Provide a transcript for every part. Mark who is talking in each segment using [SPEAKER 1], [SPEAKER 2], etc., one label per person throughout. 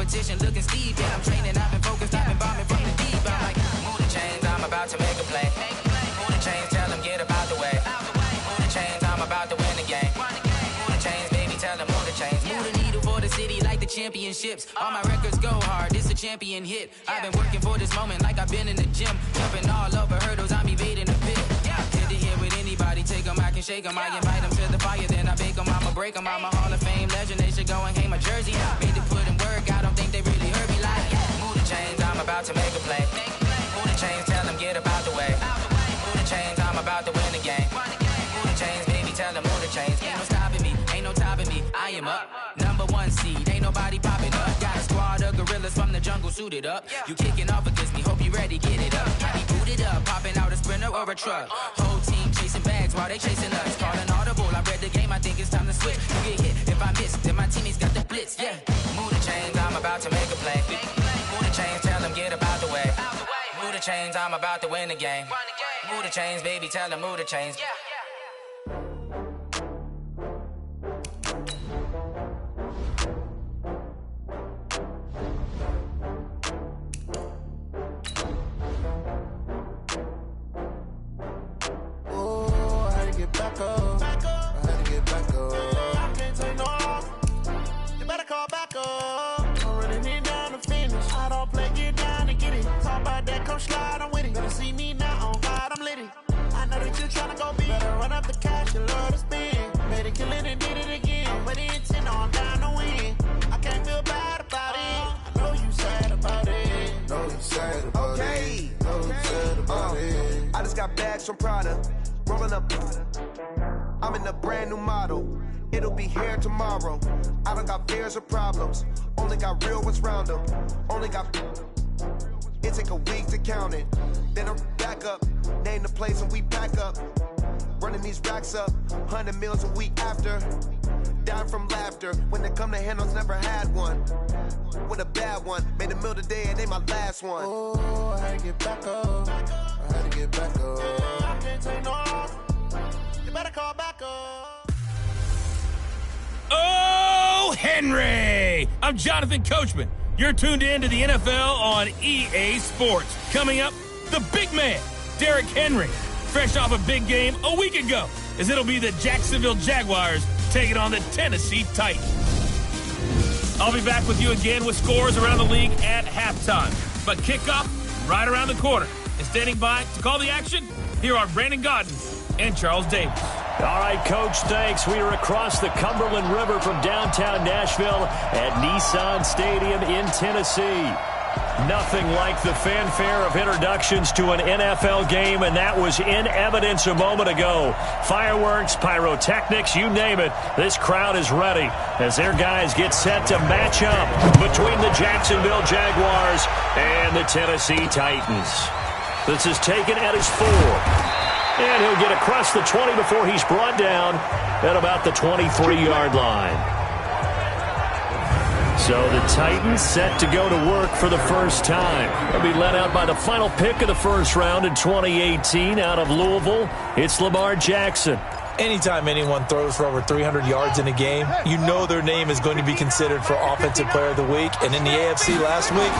[SPEAKER 1] competition looking steep. And I'm training, I've been focused, I've been bombing from the deep. I'm like, move the chains, I'm about to make a play. Move the chains, tell them get up out the way. Move the chains, I'm about to win the game. Move the chains, baby, tell them move the chains. Move the needle for the city like the championships. All my records go hard, this a champion hit. I've been working for this moment like I've been in the gym. Jumping all over hurdles, I'm evading the pit. Hit the hit with anybody, take them, I can shake them. I invite them to the fire, then I bake them, I'ma break them. I'm a Hall of Fame legend, they should go and hang my jersey. Made to put in work, I don't think they really heard me like, move the chains, I'm about to make a play. Move the chains, tell them get up out the way. Move the chains, I'm about to win the game. Move the chains, baby, tell them move the chains. Ain't no stopping me, ain't no topping me, I am up. Number one seed, ain't nobody popping up. Got a squad of gorillas from the jungle suited up. You kicking off against me, hope you ready, get it up. I be booted up, popping out a Sprinter or a truck. Whole team chasing bags while they chasing us. Calling audible, I read the game, I think it's time to switch. You get hit, if I miss, then my teammates got the blitz, yeah. Move the chains, I'm about to make a play. Move the chains, tell them get up out the way. Move the chains, I'm about to win the game. Move the chains, baby, tell them move the chains.
[SPEAKER 2] Slide, I'm with it. Better see me now, on God, I'm lit it. I know that you're trying to go big. Better run up the cash, you love to spend. Made it, kill it, and did it again. I'm with the intent, I'm down to win. I can't feel bad about it. I know you sad about it.
[SPEAKER 3] Know you sad about it. Know you sad about it. I just got bags from Prada. Rolling up. I'm in a brand new model. It'll be here tomorrow. I don't got fears or problems. Only got real ones round them. Only got... It take a week to count it. Then I back up, name the place and we pack up. Running these racks up, 100 meals a week after. Dying from laughter. When they come to handles, never had one. With a bad one, made a meal today and they my last one.
[SPEAKER 2] Oh, I had to get back up. I had to get back up. I can't take no loss. You better call back up.
[SPEAKER 4] Oh, Henry! I'm Jonathan Coachman. You're tuned in to the NFL on EA Sports. Coming up, the big man, Derrick Henry, fresh off a big game a week ago, as it'll be the Jacksonville Jaguars taking on the Tennessee Titans. I'll be back with you again with scores around the league at halftime. But kickoff right around the corner. And standing by to call the action, here are Brandon Godden and Charles Davis.
[SPEAKER 5] All right, Coach, thanks. We are across the Cumberland River from downtown Nashville at Nissan Stadium in Tennessee. Nothing like the fanfare of introductions to an NFL game, and that was in evidence a moment ago. Fireworks, pyrotechnics, you name it. This crowd is ready as their guys get set to match up between the Jacksonville Jaguars and the Tennessee Titans. This is taken at his 4. And he'll get across the 20 before he's brought down at about the 23-yard line. So the Titans set to go to work for the first time. They'll be led out by the final pick of the first round in 2018 out of Louisville. It's Lamar Jackson.
[SPEAKER 6] Anytime anyone throws for over 300 yards in a game, you know their name is going to be considered for Offensive Player of the Week. And in the AFC last week,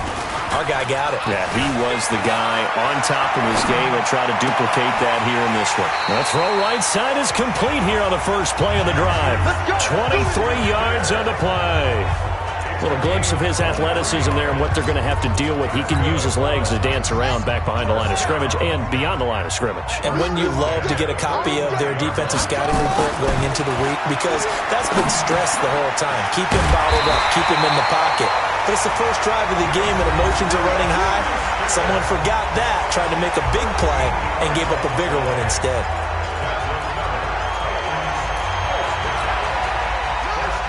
[SPEAKER 6] our guy got it.
[SPEAKER 5] Yeah, he was the guy on top of his game and try to duplicate that here in this one. The throw right side is complete here on the first play of the drive. 23 yards on the play. A little glimpse of his athleticism there and what they're going to have to deal with. He can use his legs to dance around back behind the line of scrimmage and beyond the line of scrimmage.
[SPEAKER 6] And wouldn't you love to get a copy of their defensive scouting report going into the week? Because that's been stressed the whole time. Keep him bottled up. Keep him in the pocket. But it's the first drive of the game and emotions are running high. Someone forgot that, tried to make a big play, and gave up a bigger one instead.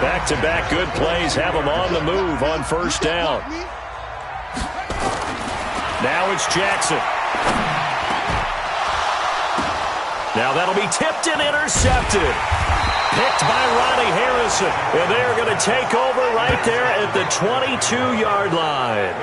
[SPEAKER 5] Back-to-back good plays have them on the move on first down. Now it's Jackson. Now that'll be tipped and intercepted. Picked by Ronnie Harrison. And they're going to take over right there at the 22-yard line.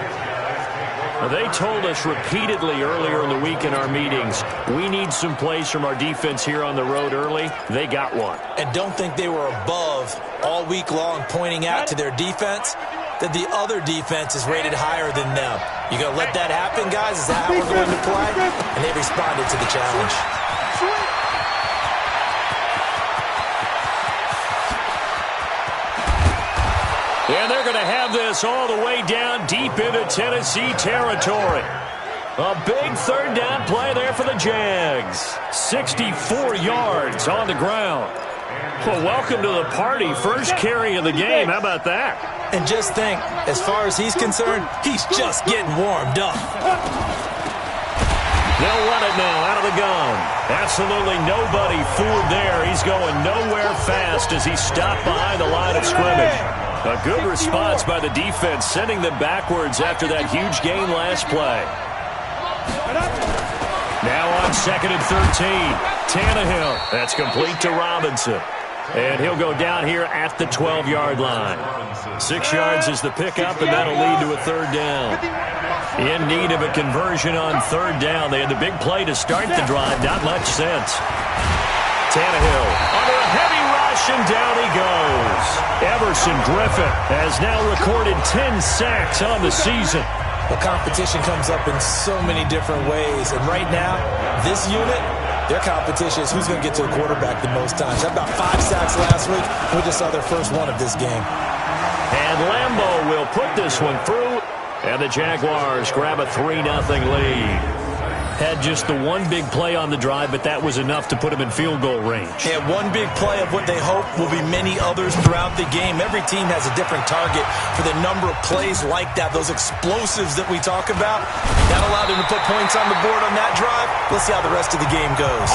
[SPEAKER 5] Now, they told us repeatedly earlier in the week in our meetings, we need some plays from our defense here on the road early. They got one.
[SPEAKER 6] And don't think they were above all week long pointing out to their defense. that the other defense is rated higher than them. You going to let that happen, guys? Is that how we're going to play? And they responded to the challenge.
[SPEAKER 5] And they're going to have this all the way down deep into Tennessee territory. A big third down play there for the Jags. 64 yards on the ground. Well, welcome to the party. First carry of the game. How about that?
[SPEAKER 6] And just think, as far as he's concerned, he's just getting warmed up.
[SPEAKER 5] They'll run it now out of the gun. Absolutely nobody fooled there. He's going nowhere fast as he stopped behind the line of scrimmage. A good response by the defense, sending them backwards after that huge gain last play. Now on 2nd and 13. Tannehill. That's complete to Robinson. And he'll go down here at the 12-yard line. 6 yards is the pickup, and that'll lead to a third down. In need of a conversion on third down. They had the big play to start the drive. Not much sense. Tannehill under a heavy rush, and down he goes. Everson Griffin has now recorded 10 sacks on the season.
[SPEAKER 6] The competition comes up in so many different ways. And right now, this unit, their competition is who's going to get to the quarterback the most times. Had about 5 sacks last week. We just saw their first one of this game.
[SPEAKER 5] And Lambeau will put this one through. And the Jaguars grab a 3-0 lead. Had just the one big play on the drive, but that was enough to put him in field goal range.
[SPEAKER 6] And one big play of what they hope will be many others throughout the game. Every team has a different target for the number of plays like that, those explosives that we talk about. That allowed him to put points on the board on that drive. Let's see how the rest of the game goes.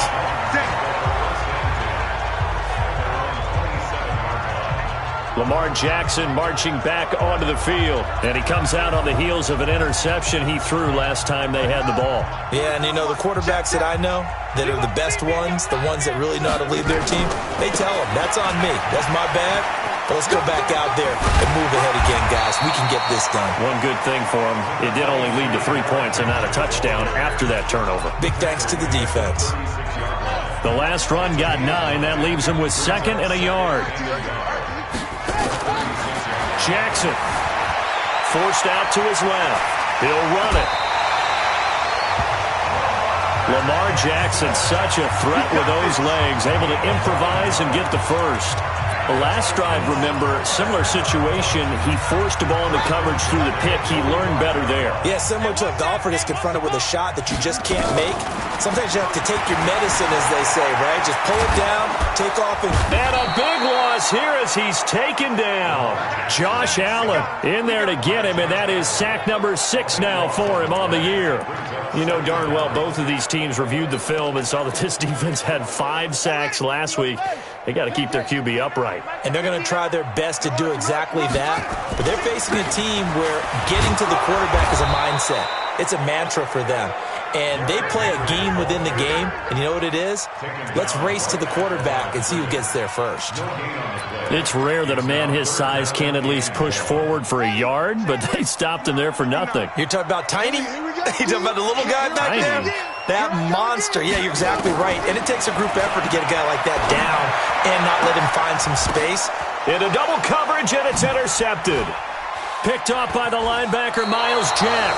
[SPEAKER 5] Lamar Jackson marching back onto the field. And he comes out on the heels of an interception he threw last time they had the ball.
[SPEAKER 6] Yeah, and you know, the quarterbacks that I know that are the best ones, the ones that really know how to lead their team, they tell them, that's on me. That's my bad. But let's go back out there and move ahead again, guys. We can get this done.
[SPEAKER 5] One good thing for him, it did only lead to 3 points and not a touchdown after that turnover.
[SPEAKER 6] Big thanks to the defense.
[SPEAKER 5] The last run got 9. That leaves him with 2nd and a yard. Jackson forced out to his left. He'll run it. Lamar Jackson, such a threat with those legs, able to improvise and get the first. The last drive, remember, similar situation. He forced the ball into coverage through the pick. He learned better there.
[SPEAKER 6] Yeah, similar to a golfer that's confronted with a shot that you just can't make. Sometimes you have to take your medicine, as they say, right? Just pull it down, take off, and
[SPEAKER 5] a big loss here as he's taken down. Josh Allen in there to get him, and that is sack number 6 now for him on the year. You know darn well both of these teams reviewed the film and saw that this defense had 5 sacks last week. They got to keep their QB upright.
[SPEAKER 6] And they're going to try their best to do exactly that. But they're facing a team where getting to the quarterback is a mindset. It's a mantra for them. And they play a game within the game. And you know what it is? Let's race to the quarterback and see who gets there first.
[SPEAKER 5] It's rare that a man his size can't at least push forward for a yard, but they stopped him there for nothing.
[SPEAKER 6] You're talking about Tiny? You're talking about the little guy back
[SPEAKER 5] Tiny.
[SPEAKER 6] there? That monster. Yeah, you're exactly right. And it takes a group effort to get a guy like that down and not let him find some space.
[SPEAKER 5] Into double coverage, and it's intercepted. Picked off by the linebacker, Miles Jack.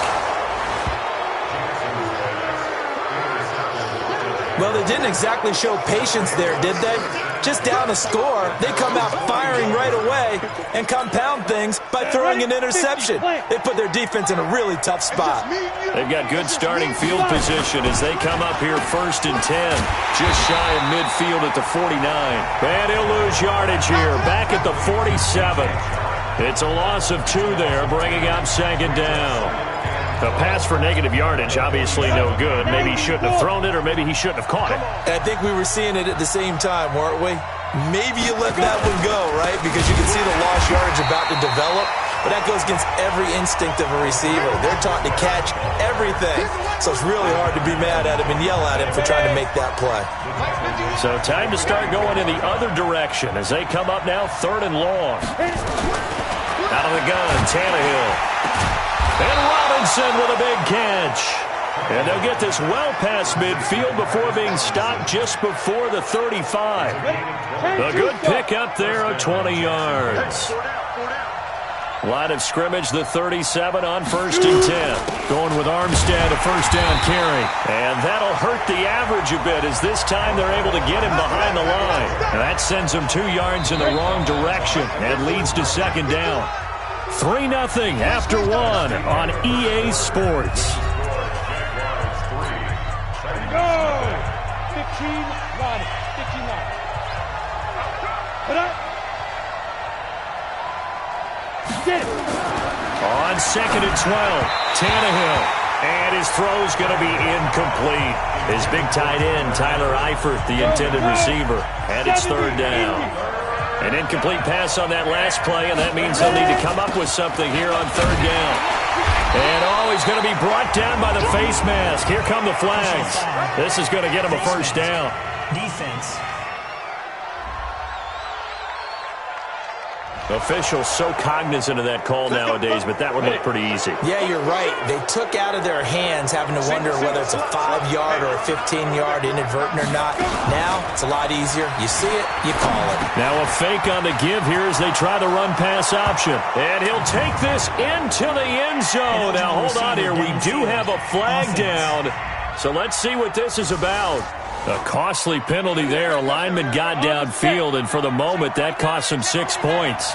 [SPEAKER 6] Well, they didn't exactly show patience there, did they? Just down a score, they come out firing right away and compound things by throwing an interception. They put their defense in a really tough spot.
[SPEAKER 5] They've got good starting field position as they come up here 1st and 10. Just shy of midfield at the 49. And he'll lose yardage here, back at the 47. It's a loss of 2 there, bringing up 2nd down. A pass for negative yardage, obviously no good. Maybe he shouldn't have thrown it, or maybe he shouldn't have caught it.
[SPEAKER 6] And I think we were seeing it at the same time, weren't we? Maybe you let that one go, right? Because you can see the lost yardage about to develop. But that goes against every instinct of a receiver. They're taught to catch everything. So it's really hard to be mad at him and yell at him for trying to make that play.
[SPEAKER 5] So time to start going in the other direction as they come up now 3rd and long. Out of the gun, Tannehill. And Robinson with a big catch. And they'll get this well past midfield before being stopped just before the 35. A good pick up there of 20 yards. Line of scrimmage, the 37 on 1st and 10. Going with Armstead, a first down carry. And that'll hurt the average a bit as this time they're able to get him behind the line. And that sends him 2 yards in the wrong direction and leads to 2nd down. 3-0 after 1 on EA Sports.
[SPEAKER 7] Go! 15-1. 15-1. Put up. Get it.
[SPEAKER 5] On 2nd and 12, Tannehill. And his throw's going to be incomplete. His big tight end, Tyler Eifert, the intended receiver. And it's 3rd down. An incomplete pass on that last play, and that means they'll need to come up with something here on 3rd down. And he's going to be brought down by the face mask. Here come the flags. This is going to get him a first down.
[SPEAKER 8] Defense.
[SPEAKER 5] Officials so cognizant of that call nowadays, but that one looked pretty easy.
[SPEAKER 6] Yeah, you're right. They took out of their hands having to wonder whether it's a 5-yard or a 15-yard inadvertent or not. Now, it's a lot easier. You see it, you call it.
[SPEAKER 5] Now a fake on the give here as they try the run-pass option. And he'll take this into the end zone. Now, hold on here. We do have a flag down. So let's see what this is about. A costly penalty there. A lineman got downfield, and for the moment, that cost him 6 points.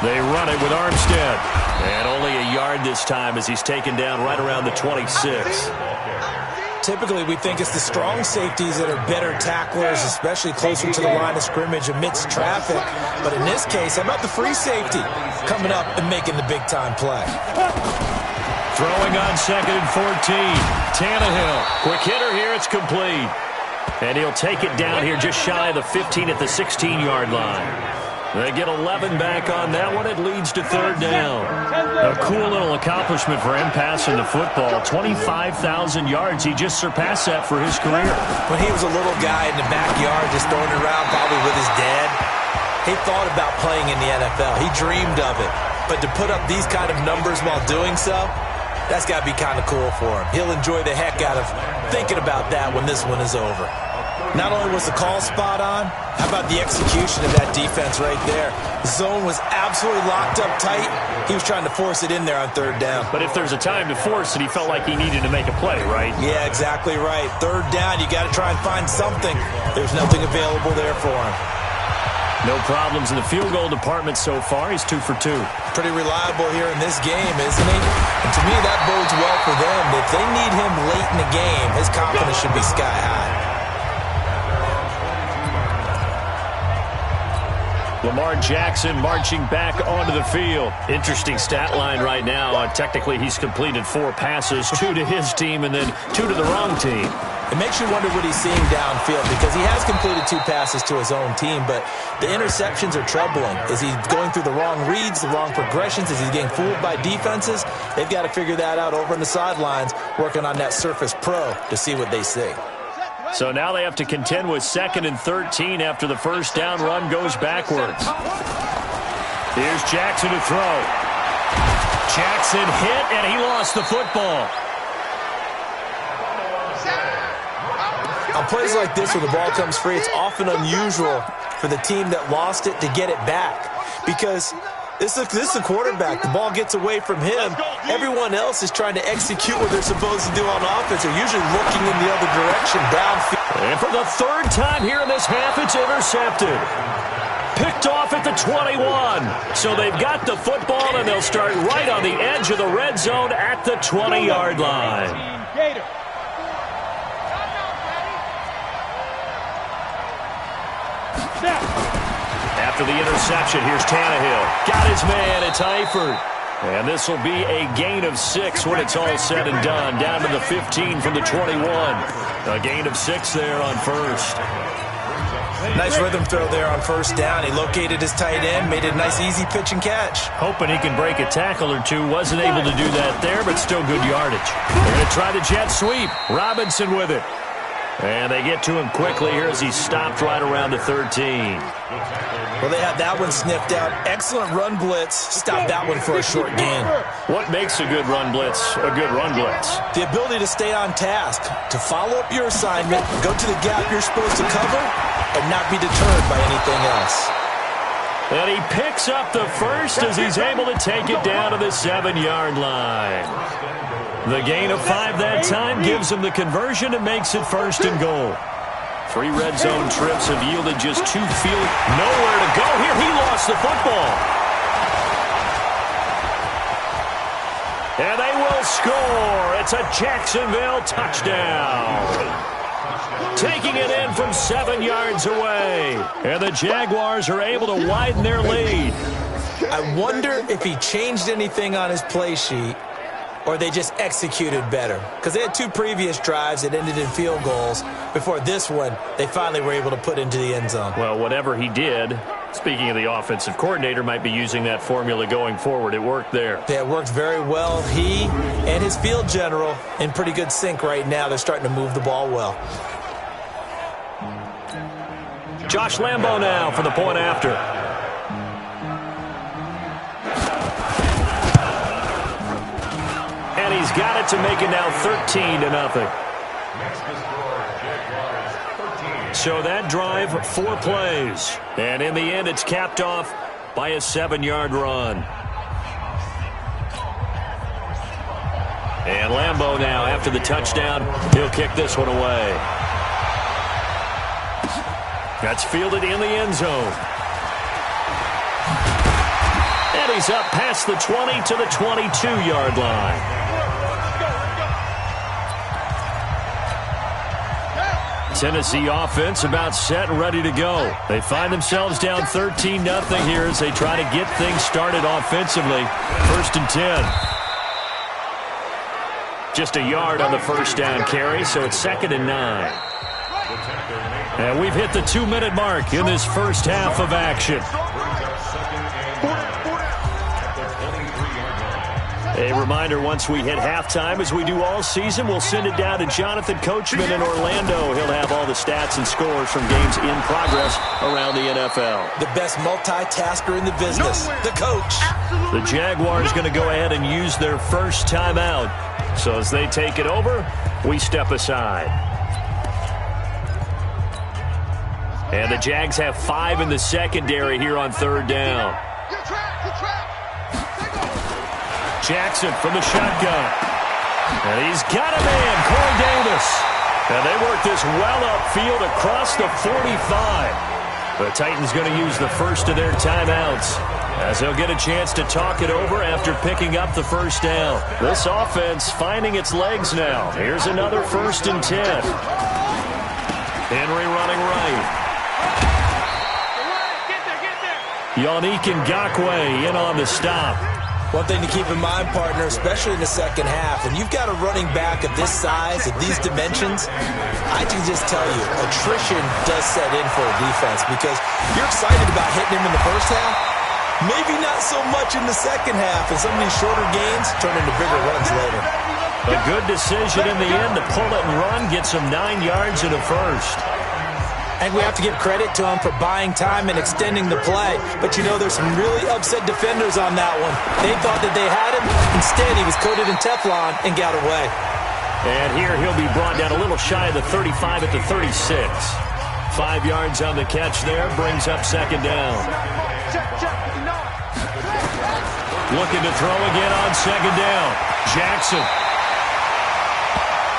[SPEAKER 5] They run it with Armstead. And only a yard this time as he's taken down right around the 26.
[SPEAKER 6] Typically, we think it's the strong safeties that are better tacklers, especially closer to the line of scrimmage amidst traffic. But in this case, how about the free safety coming up and making the big-time play?
[SPEAKER 5] Throwing on 2nd and 14. Tannehill. Quick hitter here. It's complete. And he'll take it down here just shy of the 15 at the 16-yard line. They get 11 back on that one. It leads to 3rd down. A cool little accomplishment for him passing the football. 25,000 yards. He just surpassed that for his career.
[SPEAKER 6] When he was a little guy in the backyard just throwing it around probably with his dad, he thought about playing in the NFL. He dreamed of it. But to put up these kind of numbers while doing so, that's got to be kind of cool for him. He'll enjoy the heck out of thinking about that when this one is over. Not only was the call spot on, how about the execution of that defense right there? The zone was absolutely locked up tight. He was trying to force it in there on 3rd down.
[SPEAKER 5] But if there's a time to force it, he felt like he needed to make a play, right?
[SPEAKER 6] Yeah, exactly right. 3rd down, you got to try and find something. There's nothing available there for him.
[SPEAKER 5] No problems in the field goal department so far. He's 2 for 2.
[SPEAKER 6] Pretty reliable here in this game, isn't he? And to me, that bodes well for them. If they need him late in the game, his confidence should be sky high.
[SPEAKER 5] Lamar Jackson marching back onto the field. Interesting stat line right now. Technically, he's completed 4 passes, 2 to his team and then 2 to the wrong team.
[SPEAKER 6] It makes you wonder what he's seeing downfield because he has completed 2 passes to his own team, but the interceptions are troubling. Is he going through the wrong reads, the wrong progressions? Is he getting fooled by defenses? They've got to figure that out over on the sidelines, working on that Surface Pro to see what they see.
[SPEAKER 5] So now they have to contend with 2nd and 13 after the first down run goes backwards. Here's Jackson to throw. Jackson hit, and he lost the football.
[SPEAKER 6] On plays like this where the ball comes free, it's often unusual for the team that lost it to get it back because this is a quarterback. The ball gets away from him. Everyone else is trying to execute what they're supposed to do on offense. They're usually looking in the other direction, downfield.
[SPEAKER 5] And for the 3rd time here in this half, it's intercepted. Picked off at the 21. So they've got the football, and they'll start right on the edge of the red zone at the 20-yard line. After the interception, here's Tannehill. Got his man, it's Eifert. And this will be a gain of 6 when it's all said and done. Down to the 15 from the 21. A gain of 6 there on 1st.
[SPEAKER 6] Nice rhythm throw there on 1st down. He located his tight end, made it a nice easy pitch and catch.
[SPEAKER 5] Hoping he can break a tackle or two. Wasn't able to do that there, but still good yardage. They're going to try the jet sweep. Robinson with it. And they get to him quickly here as he's stopped right around the 13.
[SPEAKER 6] Well, they had that one sniffed out. Excellent run blitz. Stop that one for a short gain.
[SPEAKER 5] What makes a good run blitz a good run blitz?
[SPEAKER 6] The ability to stay on task, to follow up your assignment, go to the gap you're supposed to cover, and not be deterred by anything else.
[SPEAKER 5] And he picks up the first as he's able to take it down to the 7-yard line. The gain of 5 that time gives him the conversion and makes it 1st and goal. 3 red zone trips have yielded just 2 field. Nowhere to go here. He lost the football. And they will score. It's a Jacksonville touchdown. Taking it in from 7 yards away. And the Jaguars are able to widen their lead.
[SPEAKER 6] I wonder if he changed anything on his play sheet or they just executed better. Because they had 2 previous drives that ended in field goals. Before this one, they finally were able to put into the end zone.
[SPEAKER 5] Well, whatever he did, speaking of the offensive coordinator, might be using that formula going forward. It worked there.
[SPEAKER 6] Yeah, it worked very well. He and his field general in pretty good sync right now. They're starting to move the ball well.
[SPEAKER 5] Josh Lambo now for the point after. And he's got it to make it now 13-0. So that drive, 4 plays. And in the end, it's capped off by a 7-yard run. And Lambo now, after the touchdown, he'll kick this one away. That's fielded in the end zone. And he's up past the 20 to the 22-yard line. Tennessee offense about set and ready to go. They find themselves down 13-0 here as they try to get things started offensively. 1st and 10. Just a yard on the first down carry, so it's 2nd and 9. And we've hit the 2-minute mark in this first half of action. A reminder, once we hit halftime, as we do all season, we'll send it down to Jonathan Coachman in Orlando. He'll have all the stats and scores from games in progress around the NFL.
[SPEAKER 6] The best multitasker in the business, the coach.
[SPEAKER 5] The Jaguars going to go ahead and use their first timeout. So as they take it over, we step aside. And the Jags have 5 in the secondary here on 3rd down. Jackson from the shotgun. And he's got a man, Corey Davis. And they work this well upfield across the 45. The Titans going to use the first of their timeouts as they'll get a chance to talk it over after picking up the first down. This offense finding its legs now. Here's another 1st and 10. Henry running right. Yannick Ngakoue in on the stop.
[SPEAKER 6] One thing to keep in mind, partner, especially in the second half, when you've got a running back of this size, of these dimensions, I can just tell you, attrition does set in for a defense because you're excited about hitting him in the first half, maybe not so much in the second half, and some of these shorter gains turn into bigger runs later.
[SPEAKER 5] A good decision in the end to pull it and run, get some 9 yards in the first.
[SPEAKER 6] And we have to give credit to him for buying time and extending the play. But, you know, there's some really upset defenders on that one. They thought that they had him. Instead, he was coated in Teflon and got away.
[SPEAKER 5] And here he'll be brought down a little shy of the 35 at the 36. 5 yards on the catch there. Brings up 2nd down. Looking to throw again on 2nd down. Jackson.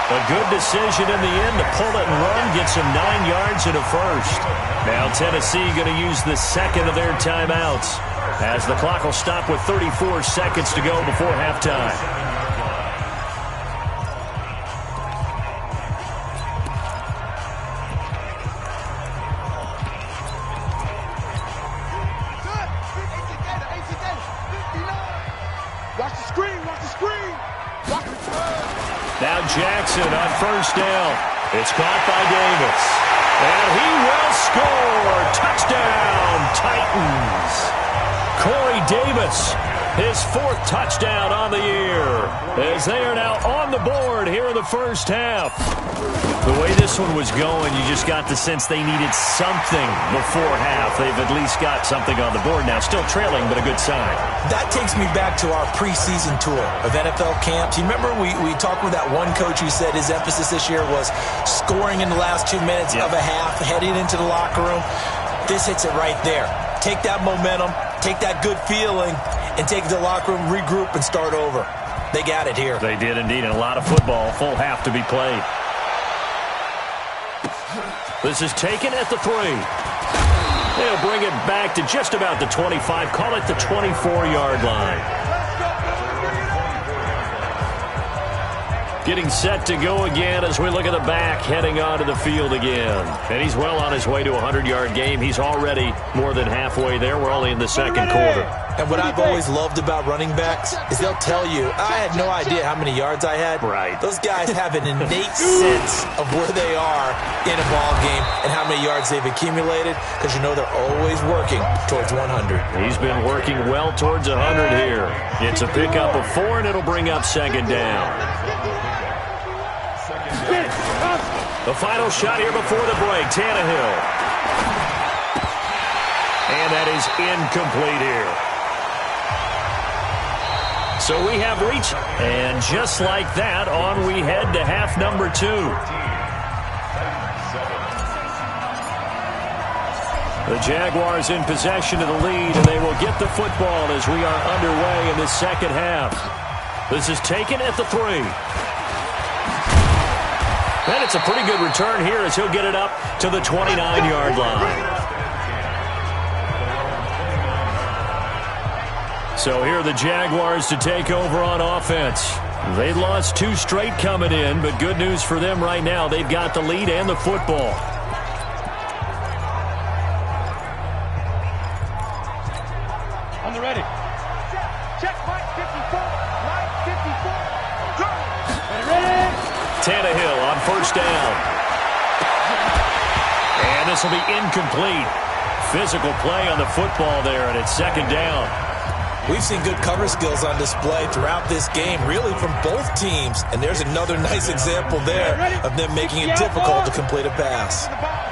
[SPEAKER 5] A good decision in the end to pull it and run, get some 9 yards in a first. Now Tennessee going to use the 2nd of their timeouts as the clock will stop with 34 seconds to go before halftime.
[SPEAKER 7] Watch the screen, watch the screen.
[SPEAKER 5] Now Jackson on 1st down. It's caught by Davis. And he will score. Touchdown, Titans. Corey Davis His 4th touchdown on the year, as they are now on the board here in the first half. The way this one was going, you just got the sense they needed something before half. They've at least got something on the board now. Still trailing, but a good sign.
[SPEAKER 6] That takes me back to our preseason tour of NFL camps. You remember we talked with that one coach who said his emphasis this year was scoring in the last 2 minutes of a half, heading into the locker room. This hits it right there. Take that momentum, take that good feeling, and take it to the locker room, regroup, and start over. They got it here.
[SPEAKER 5] They did indeed, and a lot of football, full half to be played. This is taken at the 3. They'll bring it back to just about the 25. Call it the 24-yard line. Getting set to go again as we look at the back heading onto the field again. And he's well on his way to a 100-yard game. He's already more than halfway there. We're only in the second quarter.
[SPEAKER 6] And what I've always loved about running backs is they'll tell you, I had no idea how many yards I had.
[SPEAKER 5] Right.
[SPEAKER 6] Those guys have an innate sense of where they are in a ball game and how many yards they've accumulated, because you know they're always working towards 100.
[SPEAKER 5] He's been working well towards 100 here. It's a pickup of 4, and it'll bring up second down. The final shot here before the break, Tannehill. And that is incomplete here. So we have reached, and just like that, on we head to half number 2. The Jaguars in possession of the lead, and they will get the football as we are underway in this second half. This is taken at the 3. And it's a pretty good return here as he'll get it up to the 29-yard line. So here are the Jaguars to take over on offense. They lost 2 straight coming in, but good news for them right now. They've got the lead and the football.
[SPEAKER 7] On the ready. Check, Mike 54. Mike 54. Go. Ready.
[SPEAKER 5] Tannehill on first down. And this will be incomplete. Physical play on the football there, and it's second down.
[SPEAKER 6] We've seen good cover skills on display throughout this game, really from both teams. And there's another nice example there of them making it difficult to complete a pass.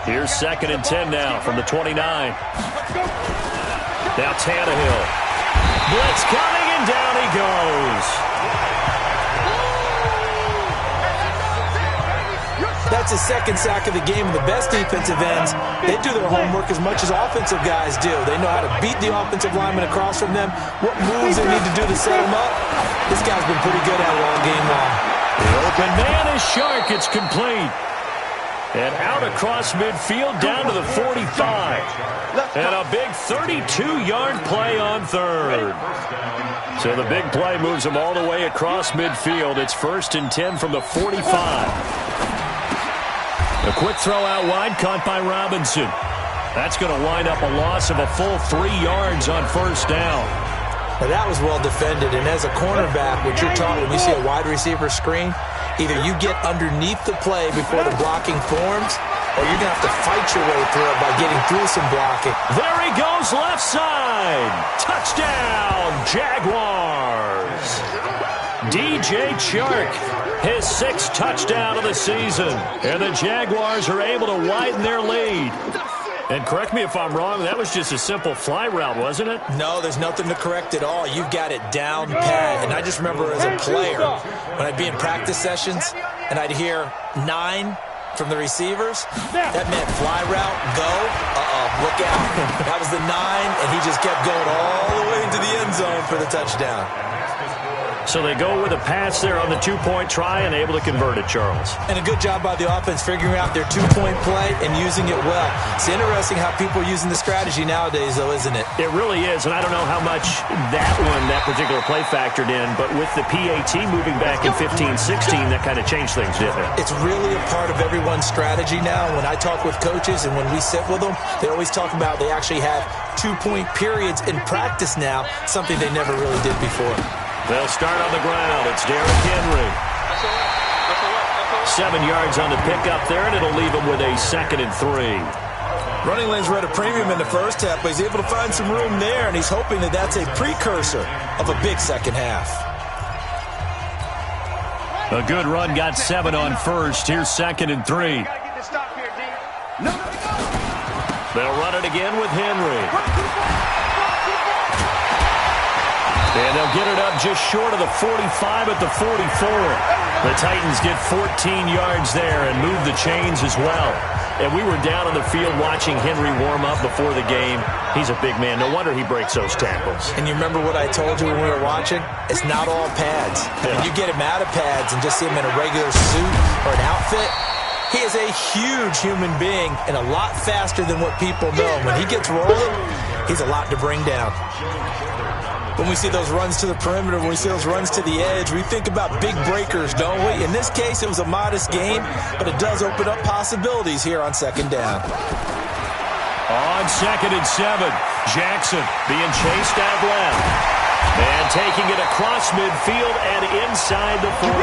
[SPEAKER 5] Here's 2nd and 10 now from the 29. Now Tannehill. Blitz coming, and down he goes.
[SPEAKER 6] That's his 2nd sack of the game, and the best defensive ends, they do their homework as much as offensive guys do. They know how to beat the offensive lineman across from them, what moves they need to do to set them up. This guy's been pretty good at it all game long.
[SPEAKER 5] The open man is Shark. It's complete. And out across midfield down to the 45. And a big 32-yard play on 3rd. So the big play moves them all the way across midfield. It's 1st and 10 from the 45. A quick throw out wide, caught by Robinson. That's going to wind up a loss of a full 3 yards on first down.
[SPEAKER 6] Now that was well defended, and as a cornerback, what you're taught when you see a wide receiver screen, either you get underneath the play before the blocking forms, or you're going to have to fight your way through it by getting through some blocking.
[SPEAKER 5] There he goes, left side. Touchdown, Jaguars. DJ Chark, his 6th touchdown of the season. And the Jaguars are able to widen their lead. And correct me if I'm wrong, that was just a simple fly route, wasn't it?
[SPEAKER 6] No, there's nothing to correct at all. You've got it down pat. And I just remember as a player, when I'd be in practice sessions, and I'd hear 9 from the receivers, that meant fly route, go, look out. That was the 9, and he just kept going all the way into the end zone for the touchdown.
[SPEAKER 5] So they go with a pass there on the 2-point try and able to convert it, Charles.
[SPEAKER 6] And a good job by the offense figuring out their 2-point play and using it well. It's interesting how people are using the strategy nowadays, though, isn't it?
[SPEAKER 5] It really is, and I don't know how much that particular play factored in, but with the PAT moving back in 15-16, that kind of changed things, didn't it?
[SPEAKER 6] It's really a part of everyone's strategy now. When I talk with coaches and when we sit with them, they always talk about they actually have 2-point periods in practice now, something they never really did before.
[SPEAKER 5] They'll start on the ground. It's Derrick Henry. 7 yards on the pickup there, and it'll leave them with a 2nd and 3.
[SPEAKER 6] Running lanes were at a premium in the first half, but he's able to find some room there, and he's hoping that that's a precursor of a big second half.
[SPEAKER 5] A good run got 7 on first. Here's 2nd and 3. They'll run it again with Henry. And they'll get it up just short of the 45 at the 44. The Titans get 14 yards there and move the chains as well. And we were down on the field watching Henry warm up before the game. He's a big man. No wonder he breaks those tackles.
[SPEAKER 6] And you remember what I told you when we were watching? It's not all pads.
[SPEAKER 5] Yeah.
[SPEAKER 6] When you get him out of pads and just see him in a regular suit or an outfit, he is a huge human being and a lot faster than what people know. When he gets rolling, he's a lot to bring down. When we see those runs to the perimeter, when we see those runs to the edge, we think about big breakers, don't we? In this case, it was a modest game, but it does open up possibilities here on 2nd down.
[SPEAKER 5] On 2nd and 7, Jackson being chased out left. And taking it across midfield and inside the 45.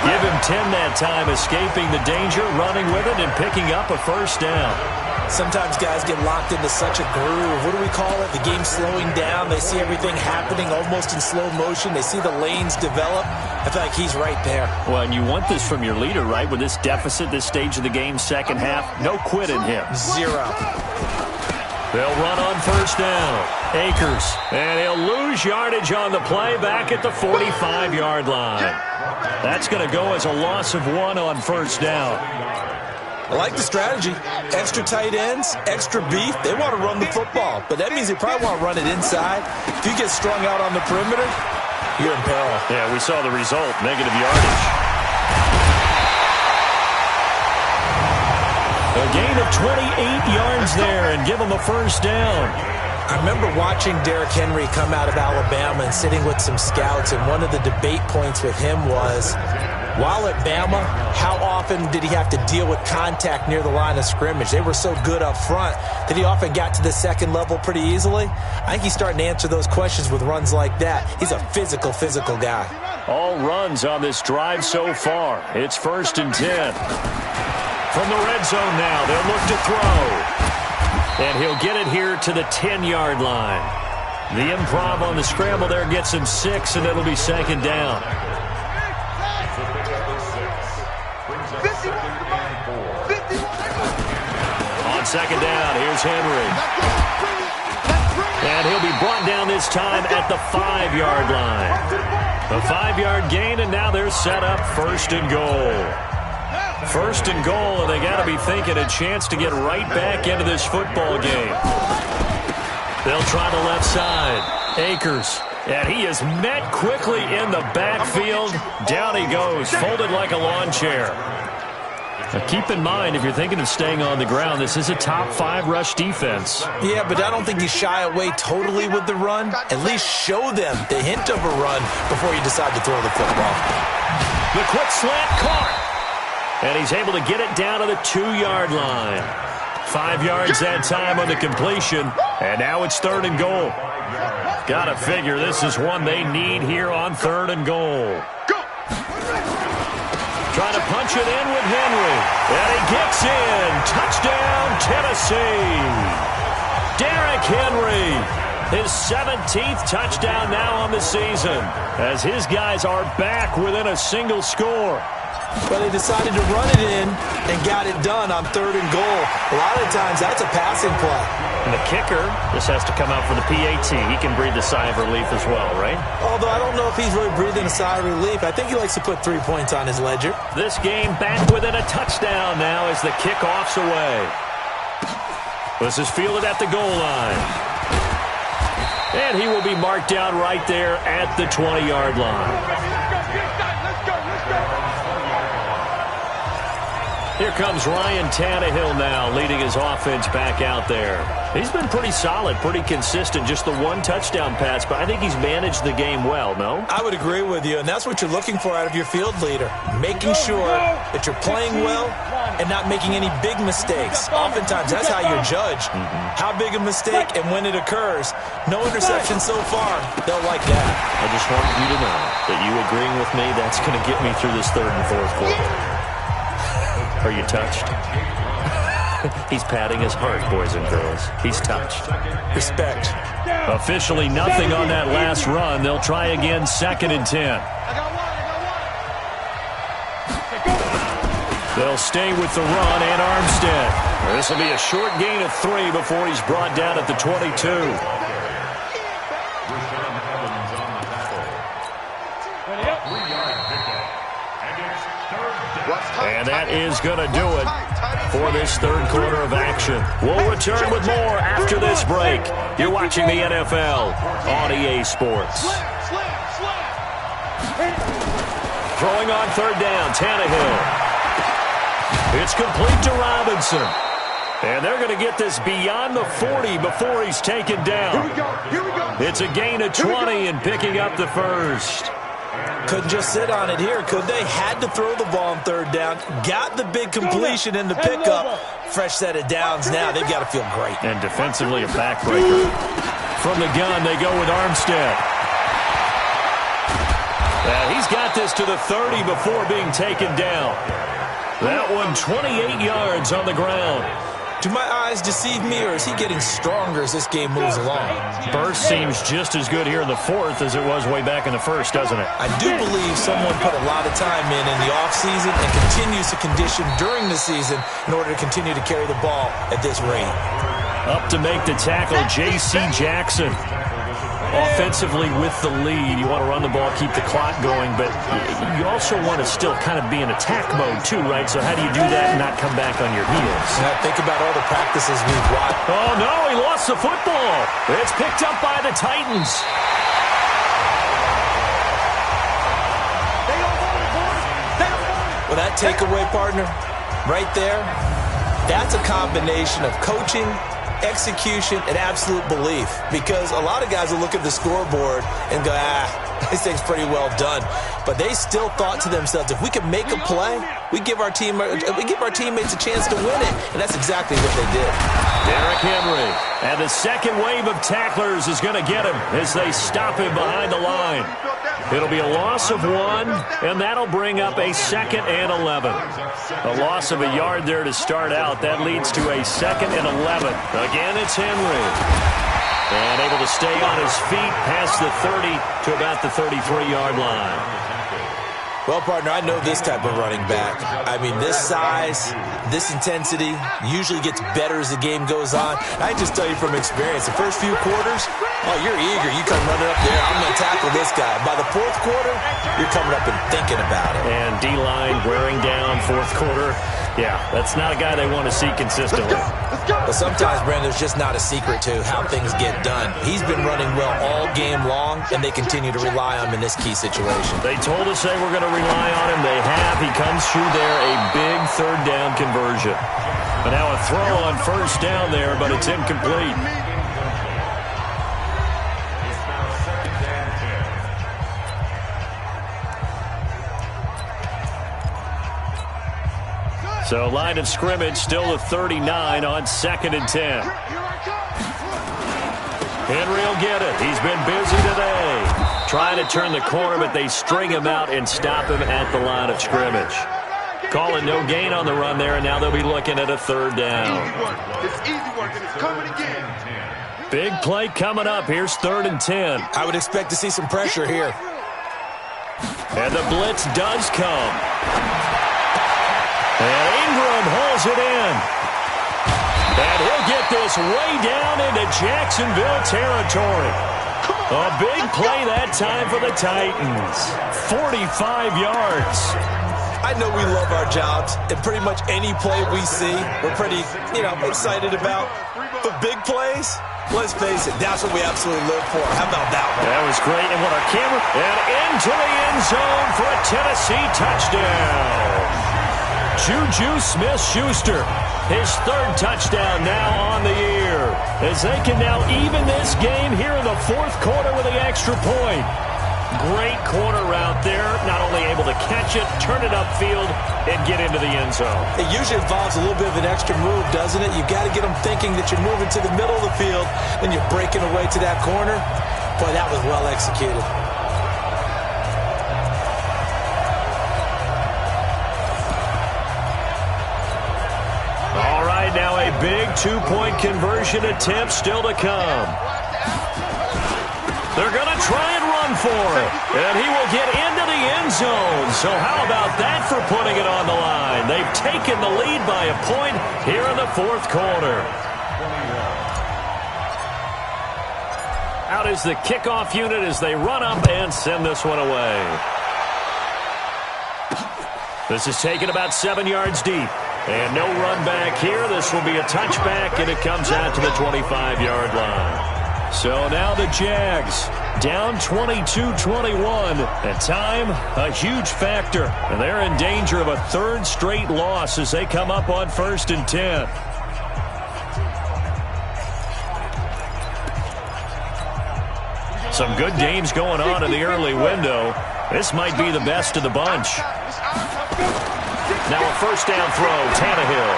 [SPEAKER 5] Give him 10 that time, escaping the danger, running with it, and picking up a first down.
[SPEAKER 6] Sometimes guys get locked into such a groove. What do we call it? The game's slowing down. They see everything happening almost in slow motion. They see the lanes develop. I feel like he's right there.
[SPEAKER 5] Well, and you want this from your leader, right? With this deficit, this stage of the game, second half, no quit in him.
[SPEAKER 6] 0.
[SPEAKER 5] They'll run on first down. Akers. And he'll lose yardage on the play back at the 45-yard line. That's going to go as a loss of 1 on first down.
[SPEAKER 6] I like the strategy. Extra tight ends, extra beef. They want to run the football, but that means they probably want to run it inside. If you get strung out on the perimeter, you're in peril.
[SPEAKER 5] Yeah, we saw the result, negative yardage. A gain of 28 yards there and give them a first down.
[SPEAKER 6] I remember watching Derrick Henry come out of Alabama and sitting with some scouts, and one of the debate points with him was, while at Bama, how often did he have to deal with contact near the line of scrimmage? They were so good up front that he often got to the second level pretty easily. I think he's starting to answer those questions with runs like that. He's a physical guy.
[SPEAKER 5] All runs on this drive so far. It's 1st and 10. From the red zone now, they'll look to throw. And he'll get it here to the 10-yard line. The improv on the scramble there gets him 6, and it'll be 2nd down. On 2nd down, here's Henry. And he'll be brought down this time at the 5-yard line. A 5-yard gain, and now they're set up 1st and goal. 1st and goal, and they got to be thinking a chance to get right back into this football game. They'll try the left side. Akers. And he is met quickly in the backfield. Down he goes, folded like a lawn chair. Now keep in mind, if you're thinking of staying on the ground, this is a top 5 rush defense.
[SPEAKER 6] Yeah, but I don't think you shy away totally with the run. At least show them the hint of a run before you decide to throw the football.
[SPEAKER 5] The quick slant caught. And he's able to get it down to the 2-yard line. 5 yards that time on the completion. And now it's 3rd and goal. Gotta figure this is one they need here on 3rd and goal. Trying to punch it in with Henry. And he gets in. Touchdown, Tennessee. Derrick Henry. His 17th touchdown now on the season. As his guys are back within a single score.
[SPEAKER 6] But they decided to run it in and got it done on 3rd and goal. A lot of times, that's a passing play.
[SPEAKER 5] And the kicker just has to come out for the PAT. He can breathe a sigh of relief as well, right?
[SPEAKER 6] Although I don't know if he's really breathing a sigh of relief. I think he likes to put 3 points on his ledger.
[SPEAKER 5] This game back within a touchdown now as the kickoff's away. This is fielded at the goal line. And he will be marked down right there at the 20-yard line. Here comes Ryan Tannehill now, leading his offense back out there. He's been pretty solid, pretty consistent, just the 1 touchdown pass, but I think he's managed the game well, no?
[SPEAKER 6] I would agree with you, and that's what you're looking for out of your field leader, making sure that you're playing well and not making any big mistakes. Oftentimes, that's how you're judged. How big a mistake and when it occurs. No interception so far. They'll like that.
[SPEAKER 5] I just want you to know that you agreeing with me, that's going to get me through this 3rd and 4th quarter. Are you touched? He's patting his heart, boys and girls. He's touched.
[SPEAKER 6] Respect.
[SPEAKER 5] Officially nothing on that last run. They'll try again, 2nd and 10. They'll stay with the run and Armstead. This will be a short gain of 3 before he's brought down at the 22. And that is going to do it for this third quarter of action. We'll return with more after this break. You're watching the NFL on EA Sports. Throwing on 3rd down, Tannehill. It's complete to Robinson. And they're going to get this beyond the 40 before he's taken down.
[SPEAKER 2] Here we go.
[SPEAKER 5] It's a gain of 20 and picking up the first.
[SPEAKER 6] Couldn't just sit on it here, could they? Had to throw the ball on 3rd down. Got the big completion in the pickup. Fresh set of downs now. They've got to feel great.
[SPEAKER 5] And defensively a backbreaker. From the gun, they go with Armstead. He's got this to the 30 before being taken down. That one 28 yards on the ground.
[SPEAKER 6] Do my eyes deceive me, or is he getting stronger as this game moves along?
[SPEAKER 5] Burst seems just as good here in the 4th as it was way back in the 1st, doesn't it?
[SPEAKER 6] I do believe someone put a lot of time in the offseason and continues to condition during the season in order to continue to carry the ball at this rate.
[SPEAKER 5] Up to make the tackle, J.C. Jackson. Offensively with the lead, you want to run the ball, keep the clock going, but you also want to still kind of be in attack mode too, right? So how do you do that and not come back on your heels?
[SPEAKER 6] Now think about all the practices we've watched.
[SPEAKER 5] Oh, no, he lost the football. It's picked up by the Titans.
[SPEAKER 6] Well, that takeaway, partner, right there, that's a combination of coaching, execution, and absolute belief, because a lot of guys will look at the scoreboard and go, this thing's pretty well done, but they still thought to themselves, if we can make a play, we give our teammates a chance to win it, and that's exactly what they did.
[SPEAKER 5] Derrick Henry, and the second wave of tacklers is going to get him as they stop him behind the line. It'll be a loss of 1, and that'll bring up a 2nd and 11. A loss of a yard there to start out. That leads to a 2nd and 11. Again, it's Henry. And able to stay on his feet past the 30 to about the 33-yard line.
[SPEAKER 6] Well, partner, I know this type of running back. I mean, this size, this intensity usually gets better as the game goes on. I just tell you from experience, the first few quarters, oh, you're eager. You come running up there, I'm going to tackle this guy. By the 4th quarter, you're coming up and thinking about it.
[SPEAKER 5] And D-line wearing down 4th quarter. Yeah, that's not a guy they want to see consistently.
[SPEAKER 6] But sometimes, Brandon, there's just not a secret to how things get done. He's been running well all game long, and they continue to rely on him in this key situation.
[SPEAKER 5] They told us they were going to rely on him. They have. He comes through there, a big 3rd down conversion. But now a throw on 1st down there, but it's incomplete. So line of scrimmage still a 39 on 2nd and 10. Henry will get it. He's been busy today. Trying to turn the corner, but they string him out and stop him at the line of scrimmage. Calling no gain on the run there, and now they'll be looking at a 3rd down.
[SPEAKER 2] It's easy work, and it's coming again.
[SPEAKER 5] Big play coming up. Here's 3rd and 10.
[SPEAKER 6] I would expect to see some pressure here.
[SPEAKER 5] And the blitz does come. And Ingram hauls it in. And he'll get this way down into Jacksonville territory. A big play that time for the Titans. 45 yards.
[SPEAKER 6] I know we love our jobs, and pretty much any play we see, we're pretty, excited about. But big plays, let's face it, that's what we absolutely live for. How about that one?
[SPEAKER 5] That was great. And what our camera, and into the end zone for a Tennessee touchdown. Juju Smith-Schuster, his 3rd touchdown now on the year, as they can now even this game here in the 4th quarter with the extra point. Great corner route there, not only able to catch it, turn it upfield, and get into the end zone.
[SPEAKER 6] It usually involves a little bit of an extra move, doesn't it? You've got to get them thinking that you're moving to the middle of the field, and you're breaking away to that corner. Boy, that was well executed.
[SPEAKER 5] Right now, a big two-point conversion attempt still to come. They're going to try and run for it. And he will get into the end zone. So how about that for putting it on the line? They've taken the lead by a point here in the fourth quarter. Out is the kickoff unit as they run up and send this one away. This is taken about 7 yards deep. And no run back here. This will be a touchback, and it comes out to the 25-yard line. So now the Jags down 22-21. And time, a huge factor. And they're in danger of a third straight loss as they come up on 1st and 10. Some good games going on in the early window. This might be the best of the bunch. Now a first down throw, Tannehill.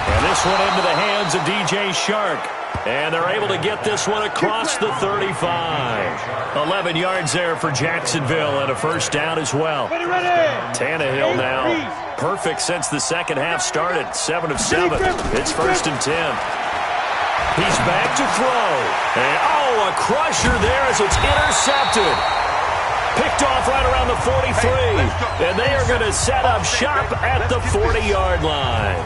[SPEAKER 5] And this one into the hands of DJ Shark. And they're able to get this one across the 35. 11 yards there for Jacksonville and a first down as well. Tannehill now perfect since the second half started. 7 of 7. It's 1st and 10. He's back to throw. And, oh, a crusher there as it's intercepted. Picked off right around the 43. And they are going to set up shop at the 40-yard line.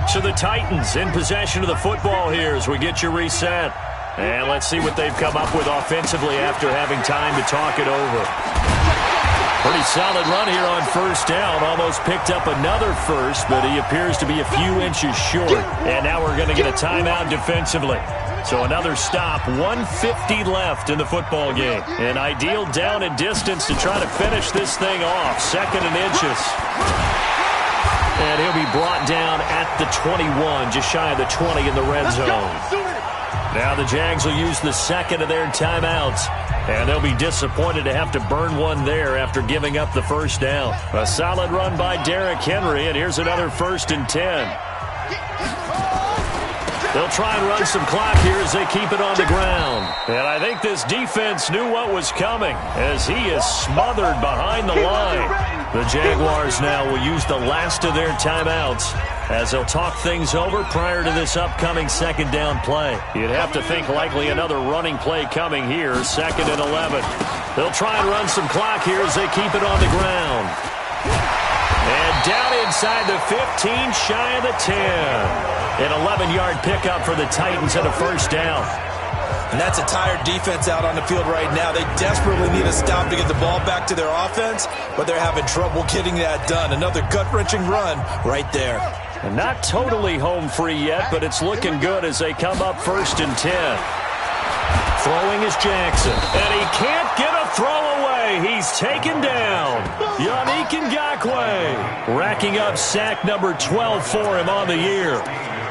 [SPEAKER 5] So the Titans in possession of the football here as we get you reset. And let's see what they've come up with offensively after having time to talk it over. Pretty solid run here on first down. Almost picked up another first, but he appears to be a few inches short. And now we're going to get a timeout defensively. So another stop, 1:50 left in the football game. An ideal down and distance to try to finish this thing off. 2nd and inches. And he'll be brought down at the 21, just shy of the 20 in the red zone. Now the Jags will use the second of their timeouts. And they'll be disappointed to have to burn one there after giving up the first down. A solid run by Derrick Henry, and here's another 1st and 10. They'll try and run some clock here as they keep it on the ground. And I think this defense knew what was coming as he is smothered behind the line. The Jaguars now will use the last of their timeouts as they'll talk things over prior to this upcoming second down play. You'd have to think likely another running play coming here, 2nd and 11. They'll try and run some clock here as they keep it on the ground. And down inside the 15, shy of the 10. An 11-yard pickup for the Titans and a first down.
[SPEAKER 6] And that's a tired defense out on the field right now. They desperately need a stop to get the ball back to their offense, but they're having trouble getting that done. Another gut-wrenching run right there.
[SPEAKER 5] And not totally home free yet, but it's looking good as they come up 1st and 10. Throwing is Jackson, and he can't get a throw away. He's taken down. Yannick Ngakoue racking up sack number 12 for him on the year.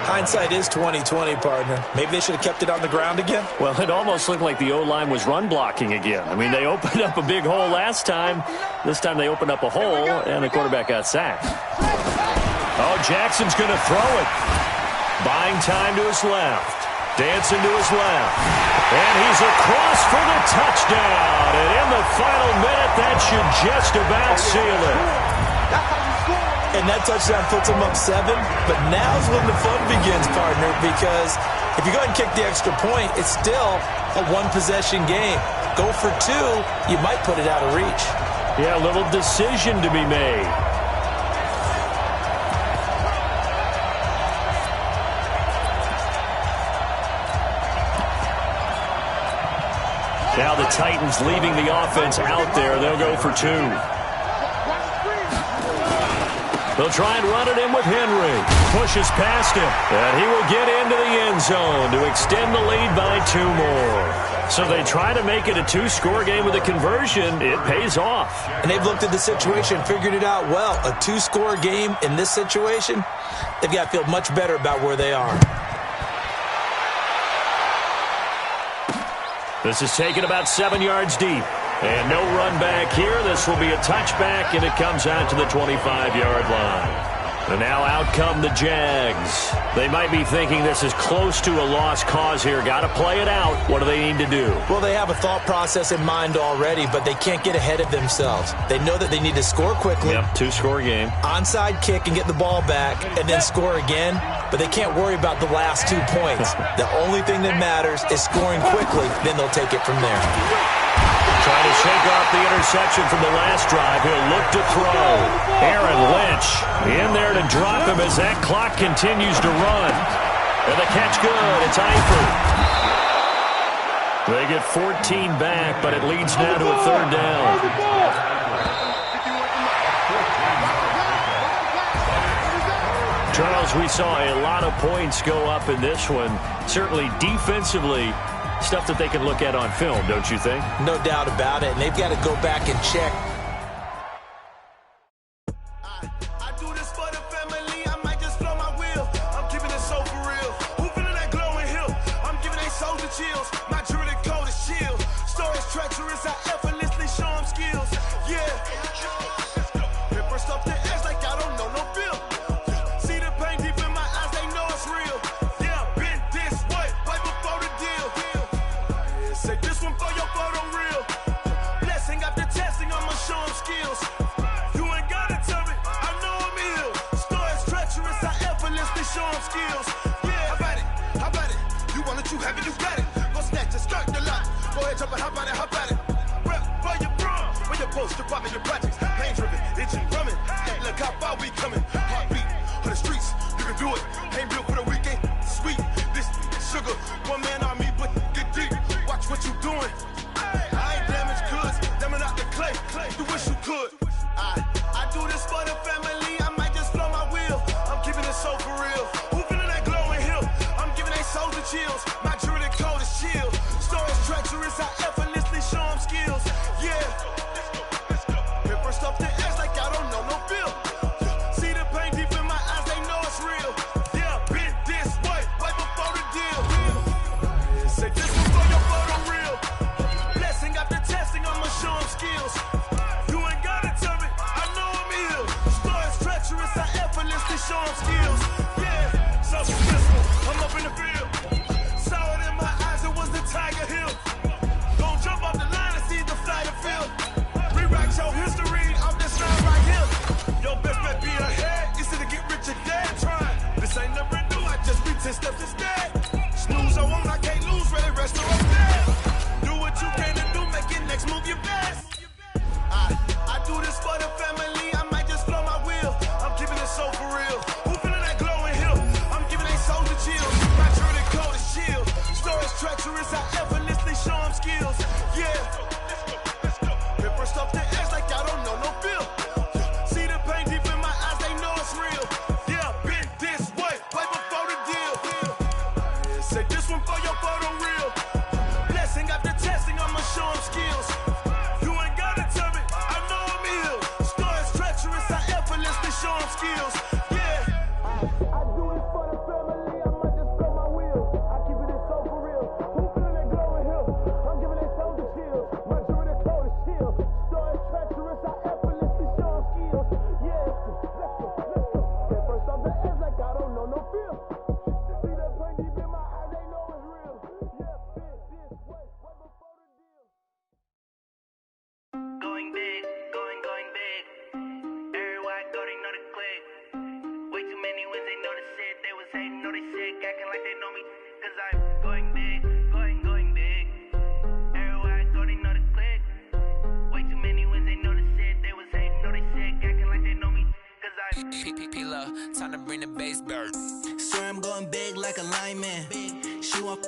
[SPEAKER 6] Hindsight is 20/20, partner. Maybe they should have kept it on the ground again.
[SPEAKER 5] Well, it almost looked like the O-line was run blocking again. I mean, they opened up a big hole last time. This time they opened up a hole, and the quarterback got sacked. Oh, Jackson's going to throw it. Buying time to his left. Dancing to his left. And he's across for the touchdown. And in the final minute, that should just about seal it.
[SPEAKER 6] And that touchdown puts them up 7. But now's when the fun begins, partner, because if you go ahead and kick the extra point, it's still a one-possession game. Go for 2, you might put it out of reach.
[SPEAKER 5] Yeah, a little decision to be made. Now the Titans leaving the offense out there. They'll go for 2. They'll try and run it in with Henry. Pushes past him. And he will get into the end zone to extend the lead by 2 more. So they try to make it a 2-score game with a conversion. It pays off.
[SPEAKER 6] And they've looked at the situation, figured it out well. A 2-score game in this situation, they've got to feel much better about where they are.
[SPEAKER 5] This is taken about 7 yards deep. And no run back here. This will be a touchback, and it comes out to the 25-yard line. And now out come the Jags. They might be thinking this is close to a lost cause here. Got to play it out. What do they need to do?
[SPEAKER 6] Well, they have a thought process in mind already, but they can't get ahead of themselves. They know that they need to score quickly.
[SPEAKER 5] Yep, two-score game.
[SPEAKER 6] Onside kick and get the ball back and then score again, but they can't worry about the last 2 points. The only thing that matters is scoring quickly, then they'll take it from there.
[SPEAKER 5] Trying to shake off the interception from the last drive. He'll look to throw. Aaron Lynch in there to drop him as that clock continues to run. And the catch good. It's Eifert. They get 14 back, but it leads now to a third down. Charles, we saw a lot of points go up in this one. Certainly defensively, stuff that they can look at on film, don't you think?
[SPEAKER 6] No doubt about it, and they've got to go back and check.
[SPEAKER 2] I do this for the family, I might just blow my wheel. I'm keeping it so for real. Who feeling that glowing hill? I'm giving they soldier chills. My jewelry cold as shield. Stories treacherous, I effortlessly show them skills. Yeah. Hit first off the edge like I don't know no feel. See the pain deep in my eyes, they know it's real. Yeah, been this way, right before the deal. Say this one for your photo real. Blessing after testing, I'ma show them skills. You ain't gotta tell me, I know I'm ill. Stories treacherous, I effortlessly show them skills. Yeah, how about it? You want it, you have it, you got it. Go snatch it, skirt the lot. Go ahead, jump it, how about it? Rep for your bro, for your post, your pop, and your projects. Pain driven, itching, drumming. Hey, look how far we coming. Heartbeat for the streets, you can do it. Ain't built for the weekend, sweet. This sugar, one man army, but get deep. Watch what you doing. I ain't damaged goods, damn it out the clay. You wish you could. I do this for the family, I might just blow my wheel. I'm keeping it so for real. Who feeling that glowing hill? I'm giving they soldier chills. My jewelry cold as shield. Stories treacherous, I effortlessly show them skills. Yeah. Hit first off the edge like I don't know no feel. See the pain deep in my eyes, they know it's real. Yeah, been this way, right before the deal. Say this one for your photo real. Blessing after testing, I'ma show them skills. You ain't gotta tell me, I know I'm ill. Stories treacherous, I effortlessly show them skills. Yeah, self-successful, I'm up in the field. Saw it in my eyes, it was the Tiger Hill. Don't jump off the line and see the fly the field. Rewrite your history off this line right here. Your best bet be ahead, easy to get rich or dead trying. This ain't never new, I just be 10 steps instead. Snooze I won't, I can't lose, ready, rest or I'm dead. Do what you can to do, make your next move your best. I do this for the family, I might just blow my wheel. I'm keeping it so for real. Who feeling that glowing hill? I'm giving they soldier chills. My jewelry cold as shield. Stories treacherous, I effortlessly show them skills. Yeah. Hit first off the edge like I don't know no feel. See the pain deep in my eyes, they know it's real. Yeah, been this way, right before the deal. Say this one for your photo real. Blessing after testing, I'ma show them skills. You ain't gotta tell me, I know I'm ill. Stories treacherous, I effortlessly show them skills. Yeah. I do this for the family, I might just blow my wheel. I keep it so for real. Who feeling that glowing hill? I'm giving they soldier chills. My jewelry cold as shield. Stories treacherous, I effortlessly show them skills. Yeah, let's go. Hit first off the edge like I don't know no feel. See the pain deep in my eyes, they know it's real. Yeah, been this way, right before the deal.
[SPEAKER 8] Going big, going big. Everywhere I go, they know the click. Way too many wins, they know the shit. They was hating, know they sick, acting like they know me. Cause I'm going big, going big. Everywhere I go, they know the click. Way too many wins, they know the shit. They was hating, know they sick, acting like they know me. Cause I'm
[SPEAKER 1] P-Love, time to bring the bass bird.
[SPEAKER 9] Swear I'm going big like a lineman. She want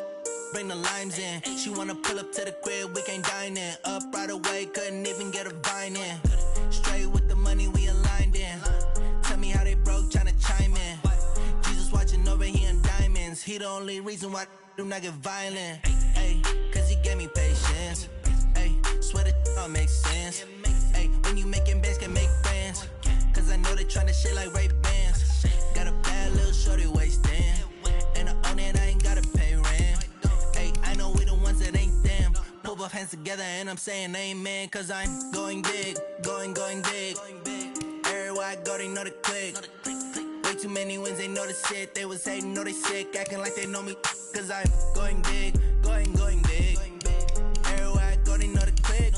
[SPEAKER 9] bring the limes in. She wanna pull up to the crib, we can't dine in. Up right away, couldn't even get a vine in. Straight with the money, we aligned in. Tell me how they broke, tryna chime in. Jesus watching over here in diamonds. He the only reason why do not get violent. Ay, cause he gave me patience. Ay, swear that all makes sense. Ay, when you making bands, can make friends. Cause I know they tryna shit like Ray-Bans. Got a bad little shorty wasting. And I own it, I ain't gotta pay rent. Ay, I know we the ones that ain't them. Pull both hands together and I'm saying amen. Cause I'm going big, going big. Everywhere I go, they know the click. Way too many wins, they know the shit. They was hating, know they sick, acting like they know me. Cause I'm going big, going big. Everywhere I go, they know the click.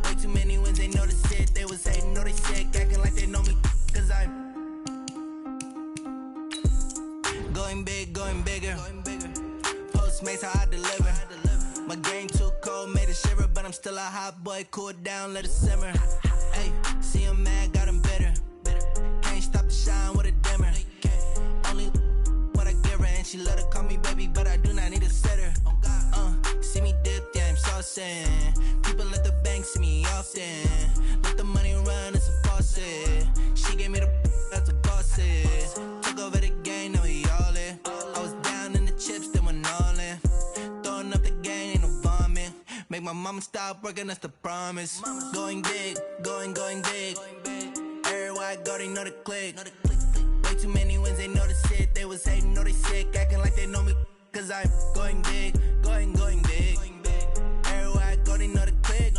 [SPEAKER 9] Way too many wins, they know the shit. They was hating, know they sick, acting like they know me. Cause I'm going big, going bigger. Postmates, how I deliver. My game too cold, made it shiver. But I'm still a hot boy, cool it down, let it simmer. Hey, see him mad, got him bitter. Can't stop the shine with a dimmer. Only what I give her, and she let her call me baby, but I do not need a sitter. See me dip, yeah, I'm saucing. People at the bank see me often. Let the money run, it's a faucet. She gave me the that's a bosses. Took over the game, now we all in. I was down in the chips, then went all in. Throwing up the game, ain't no vomit. Make my mama stop working, that's the promise. Going big, going big. Everywhere I go, they know the click. Way too many wins, they know the shit. They was hating, know they sick, acting like they know me. Cause I'm going big, going big. Everywhere I go, they know the click.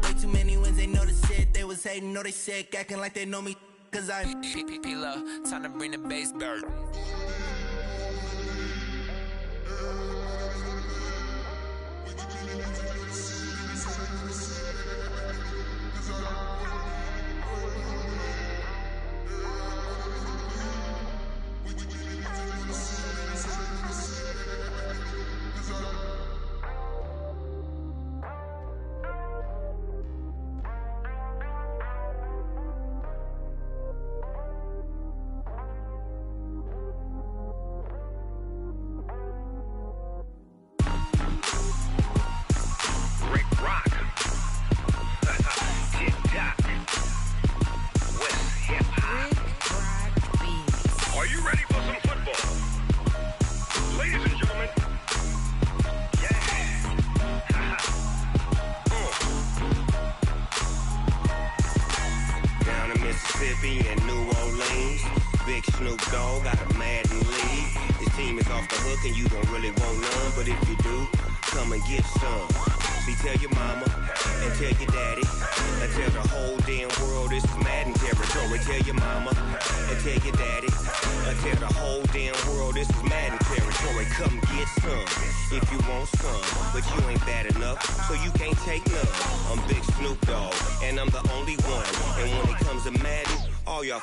[SPEAKER 9] Way too many wins, they know the shit. They was hating, know they sick, acting like they know me. Cause I'm
[SPEAKER 1] P-P-P-Love, time to bring the bass back.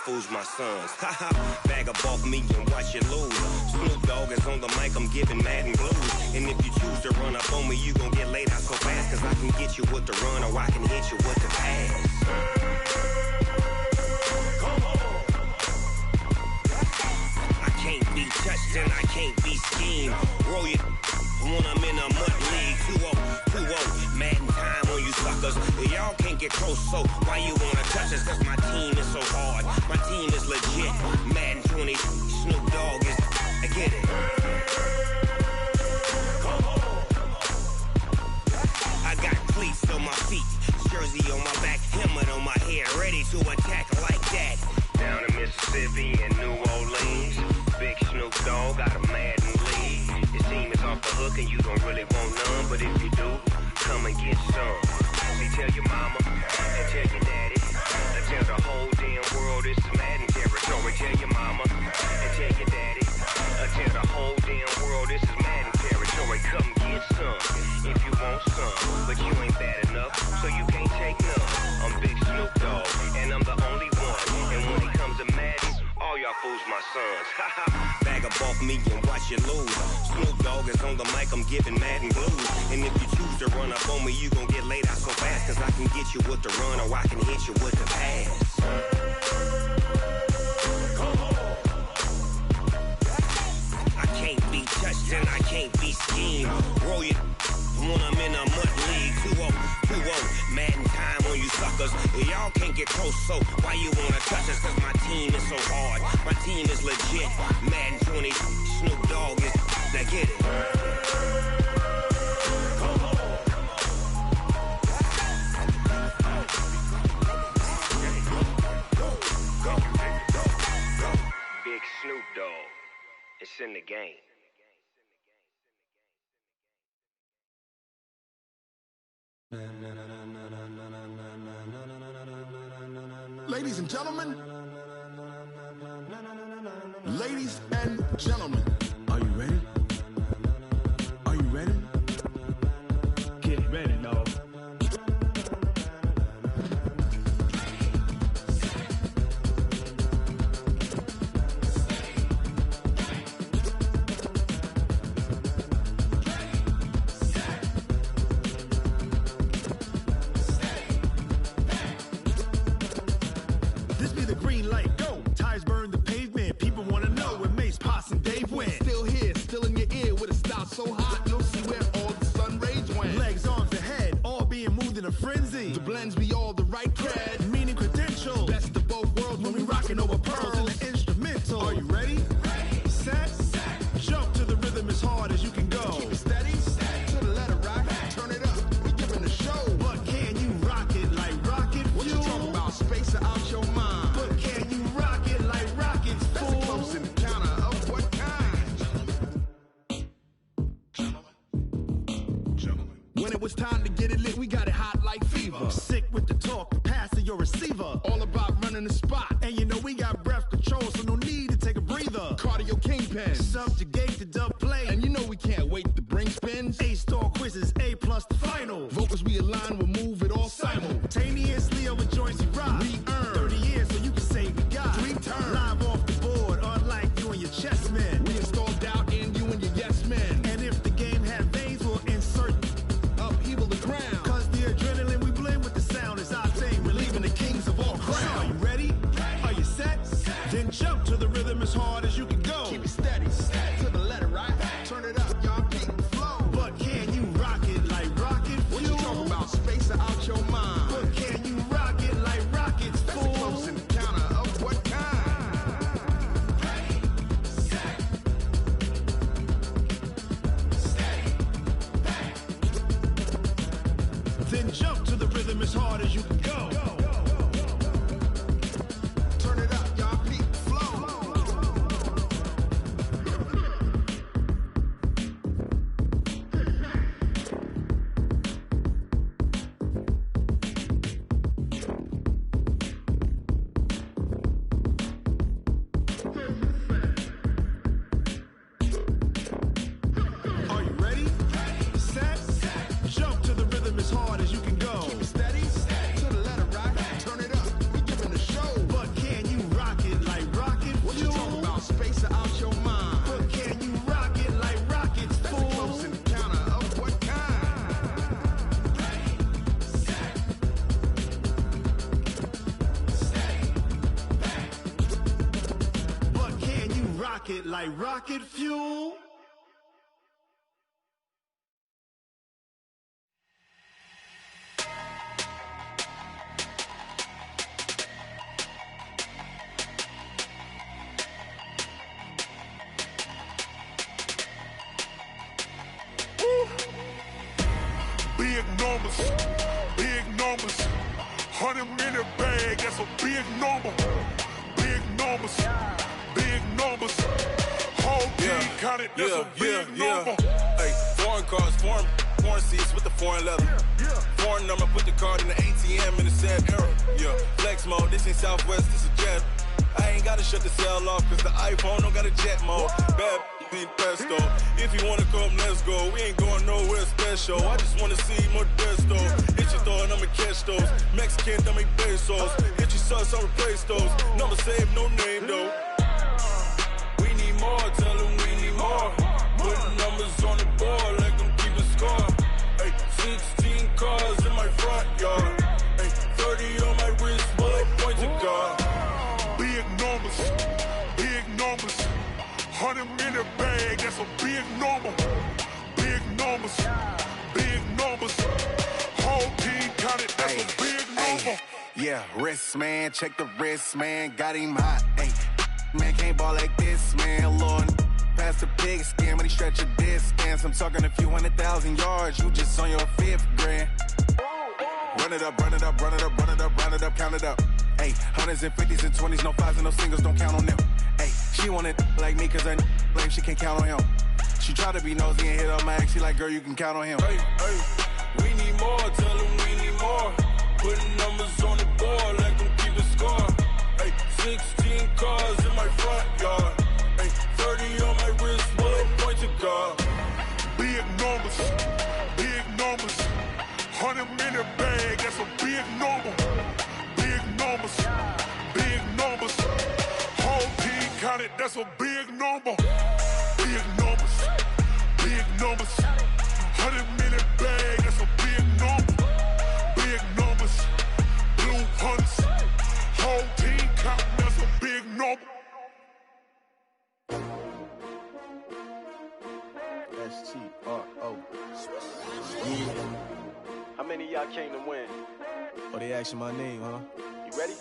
[SPEAKER 10] Fools my sons. Haha, bag up off me and watch you lose. Snoop Dogg is on the mic, I'm giving Madden blues. And if you choose to run up on me, you gon' get laid out so fast. Cause I can get you with the run or I can hit you with the pass. Come on. I can't be touched and I can't be schemed. Roll you when I'm in a mud league. 2-0, Madden time on you suckers. Y'all can't get close, so why you wanna touch us? Cause my team is so hard. My team is legit. Madden 20, Snoop Dogg is. I get it. Come on. I got cleats on my feet, jersey on my back, helmet on my head, ready to attack like that. Down in Mississippi and New Orleans, big Snoop Dogg got a Madden lead. Your team is off the hook and you don't really want none, but if you do, come and get some. See, tell your mama and tell your daddy. And tell the whole damn world this is Madden territory. Tell your mama and tell your daddy. And tell the whole damn world this is Madden territory. Come get some if you want some, but you ain't bad enough, so you can't take none. I'm Big Snoop Dogg, and I'm the only one. And when it comes to Madden, all y'all fools my sons. Bag up off me and watch you lose. Snoop Dogg is on the mic, I'm giving Madden blues. And if you choose to run up on me, you gon' get laid out so fast. Cause I can get you with the run or I can hit you with the pass. Come on. I can't be touched and I can't be schemed. Roll you when I'm in a mud league. 2-0, Madden time on you suckers. Y'all can't get close, so why you wanna touch us? Cause my team is so hard. My team is legit. Madden 20, Snoop Dogg is. Now get it. Come on. Big Snoop Dogg. It's in the game.
[SPEAKER 2] Ladies and gentlemen,
[SPEAKER 11] Ladies and gentlemen, are you ready? Are you ready?
[SPEAKER 7] Get ready, dog.
[SPEAKER 11] This be the green light, go. Tires burn the pavement. People want to know where Mace, Potts, and Dave went. Still here, still in your ear with a style so hot, you'll see where all the sun rays went. Legs, arms, and head, all being moved in a frenzy. The blends be all the right cred, meaning credentials. Best of both worlds when we rockin' over pearls in the instrumental. Are you ready? Set. Jump to the rhythm as hard as you can go. Keep it steady, to the letter rock. Turn it up, we giving the show. But can you rock it like rocket fuel? What you talking about? Space it out your mind. But can you rock it like rockets, fool? That's a close encounter of what kind? When it was time to get it lit, we got it hot like fever. Sick with the talk, passing your receiver. All about running the spot. And you know we got breath control, so no need to take a breather. Cardio kingpin, subjugate the dub play. And you know we can't wait to bring spins. A-star quizzes, A+ the final. Vocals we align, we'll move it all simultaneously over joints we rock. We earn 30 years, so you can say we got 3 turns. Live off the board, unlike you and your chess men. We install doubt in you and your yes men. And if the game had veins, we'll insert upheaval the ground. Cause the adrenaline we blend with the sound is our thing. We're leaving the kings of all crowns. Are you ready? Are you set? Then jump to the rhythm as hard as you can go. Keep it steady, to the letter right. Turn it up, y'all keep the flow. But can you rock it like rocket fuel? What you talking about? Space it out your mind. But can you rock it like rockets, fool? That's a close encounter of what kind? Then jump to the rhythm as hard as you can go. Turn it up, y'all peak flow. Are you ready? Set. Jump to the rhythm as hard as you can go. Keep it steady, to the letter right. Turn it up, we giving the show. But can you rock it like rocket fuel? What you talking about? Space it out your mind. But can you rock it like rockets, fool? That's a close encounter of what kind? But can you rock it like rocket fuel?
[SPEAKER 12] Big numbers, big numbers. 100-minute bag, that's a big number. Big numbers, big numbers. Whole team counted, that's a big number.
[SPEAKER 13] Hey, foreign cars, foreign seats with the foreign leather. Foreign number, put the card in the ATM in the sad era. Yeah, flex mode, this ain't Southwest, this is jet. I ain't gotta shut the cell off, cause the iPhone don't got a jet mode. Bad be pesto. If you wanna come, let's go. We ain't going nowhere special. I just wanna see more desto. Hit your throw and I'ma catch those. Mexican, dummy pesos. Hit your sus, I'll replace those. Number save, no name though. We need more, tell them we need more. Put numbers on the board, let them keep a score. Hey, 16 cars in my front yard. Hey, 30 on my wrist, bullet pointed car.
[SPEAKER 12] Big numbers, big numbers. 100-minute bag, that's a big number. Big numbers, big numbers. Whole team counted, that's a big number.
[SPEAKER 14] Yeah, wrist man, check the wrist man, got him hot. Ay, man can't ball like this, man. Lord, past the pig skin when he stretch a distance. I'm talking a few 100,000 yards, you just on your 5th grand. Run it up, run it up, run it up, run it up, run it up, count it up. Ay, 100s and 50s and 20s, no 5s and no singles, don't count on them. Ay, she want it like me, cause I like she can't count on him. She try to be nosy and hit on my ex, she like, girl, you can count on him.
[SPEAKER 13] Hey, hey, we need more, tell them we need more. Putting numbers on the board, let them keep a score. Hey, 16 cars in my front yard.
[SPEAKER 12] big numbers. Whole team counted, that's a big number. Big numbers, big numbers. 100-minute bag, that's a big number. Big numbers, blue hunts. Whole team counting, that's a big number.
[SPEAKER 15] S-T-R-O. Yeah.
[SPEAKER 16] How many of y'all came to win?
[SPEAKER 15] Oh, they asking my name, huh?
[SPEAKER 16] You ready?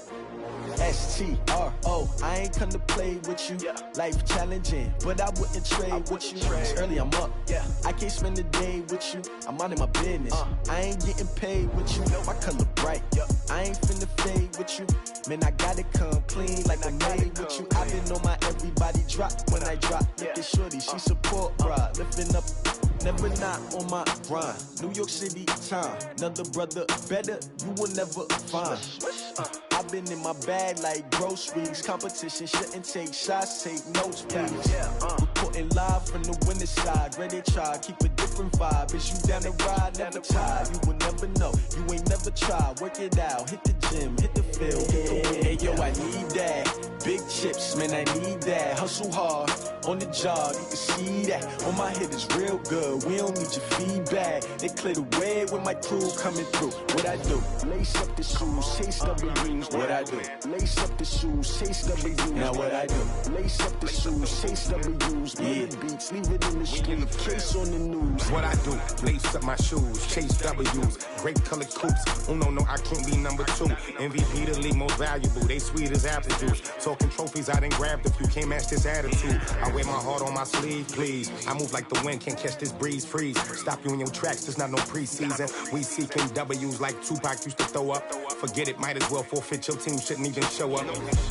[SPEAKER 15] S-T-R-O. I ain't come to play with you.
[SPEAKER 16] Yeah.
[SPEAKER 15] Life challenging, but I wouldn't trade with you. It's early, I'm up.
[SPEAKER 16] Yeah.
[SPEAKER 15] I can't spend the day with you. I'm minding my business. I ain't getting paid with you. My color bright. I ain't finna fade with you. Man, I gotta come clean like I made with you. I've been on my everybody drop when I drop. Look at shorty, she support, bruh. Lifting up, never not on my grind. New York City time, another brother better, you will never find. I've been in my bag like groceries. Competition shouldn't take shots, take notes, please. Reporting live from the winning side. Ready to try, keep a different vibe. Is you down the ride, never tired. You will never know, you ain't never tried. Work it out, hit the gym, hit the field, hit the win. Hey yo, I need that. Big chips, man, I need that. Hustle hard, on the job, you can see that. On my head is real good, we don't need your feedback. They clear the way with my crew coming through. What I do? Lace up the shoes, chase W's. What I do? Lace up the shoes, chase W's. Now what I do? Lace up the shoes, chase W's. Million beats, leave it in the street, case on the news.
[SPEAKER 17] What I do? Lace up my shoes, chase W's. Great colored coops. Oh no, I can't be number 2. MVP the league most valuable. They sweet as apple juice. Talking trophies, I done grabbed a few. Can't match this attitude. I wear my heart on my sleeve, please. I move like the wind, can't catch this breeze. Freeze. Stop you in your tracks. There's not no preseason. We seeking W's like Tupac used to throw up. Forget it, might as well forfeit. Your team shouldn't even show up.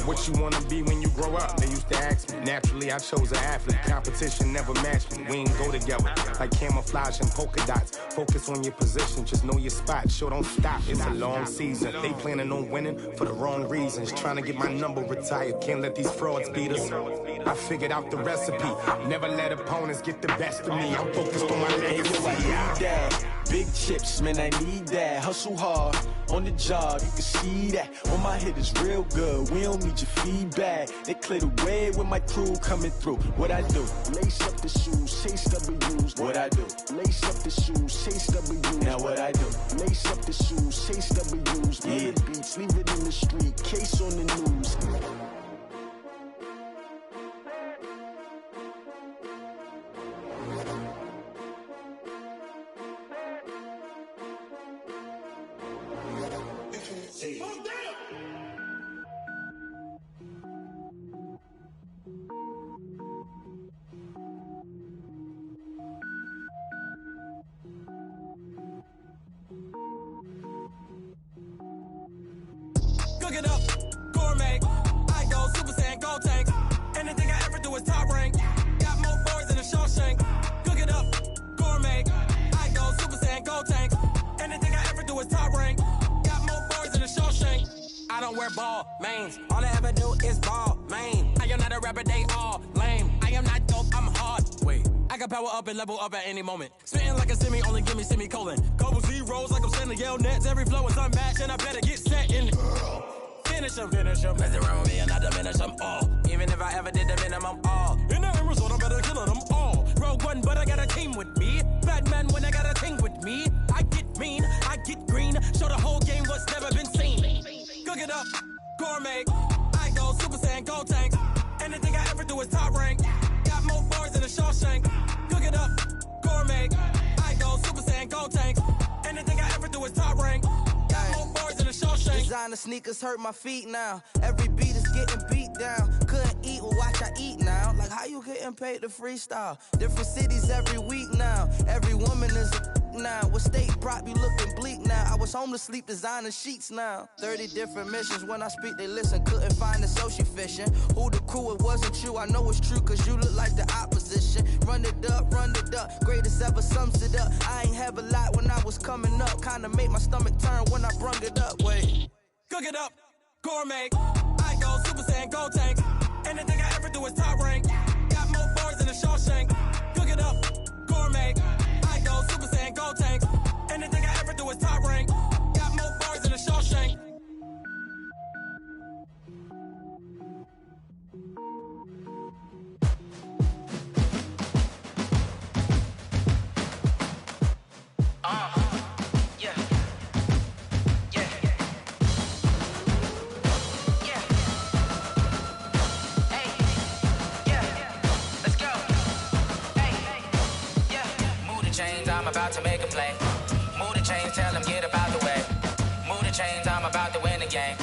[SPEAKER 17] What you wanna be when you grow up? They used to ask me. Naturally, I chose an athlete. Competition never matched me. We ain't go together like camouflage and polka dots. Focus on your position, just know your spot. Sure, don't stop. It's a long season. They planning on winning for the wrong reasons. Trying to get my number retired. Can't let these frauds beat us. I figured out the recipe. Never let opponents get the best of me. I'm focused on my legacy.
[SPEAKER 15] I need that. Big chips, man, I need that. Hustle hard, on the job, you can see that. On my head is real good, we don't need your feedback. They clear the way with my crew coming through. What I do? Lace up the shoes, chase W's. What I do? Lace up the shoes, chase W's. Now what I do? Lace up the shoes, chase W's. Million beats, leave it in the street, case on the news.
[SPEAKER 18] Cook it up, gourmet. I go Super Saiyan, gold tank. Anything I ever do is top rank. Got more boys than a Shawshank. Cook it up, gourmet. I go Super Saiyan, gold tank. Anything I ever do is top rank. Got more boys than a Shawshank. I don't wear ball mains. All I ever do is ball main. I am not a rapper, they all lame. I am not dope, I'm hard. Wait, I can power up and level up at any moment. Spitting like a semi, only give me semicolon. Couple zeros like I'm sending yell nets. Every flow is unmatched and I better get set in. Finish them. Mess around with me and I diminish them all. Even if I ever did the minimum all. In the end result, I better kill them all. Rogue One, but I got a team with me. Batman when I got a team with me. I get mean, I get green. Show the whole game what's never been seen. Cook it up, gourmet. I go Super Saiyan, gold tank. Anything I ever do is top rank. Got more bars than a Shawshank. Cook it up, gourmet. I go Super Saiyan, gold tank. Anything I ever do is top rank. Got more bars than a Shawshank.
[SPEAKER 9] Designer sneakers hurt my feet now. Every beat is getting beat down. Couldn't eat, well watch I eat now. Like how you getting paid to freestyle? Different cities every week now. Every woman is a now. What state prop you looking bleak now? I was home to sleep designer sheets now. 30 different missions. When I speak they listen. Couldn't find the social fishing. Who the crew? It wasn't you. I know it's true cause you look like the opposition. Run it up, greatest ever sums it up. I ain't have a lot when I was coming up. Kinda made my stomach turn when I brung it up. Wait.
[SPEAKER 18] Cook it up, gourmet. I go Super Saiyan, gold tank. Anything I ever do is top rank. Got more bars than a Shawshank. Cook it up, gourmet. I go Super Saiyan, gold tank. Anything I ever do is top rank. Got more bars than a Shawshank.
[SPEAKER 1] about to make a play. Move the chains, tell them get about the way. Move the chains, I'm about to win the game.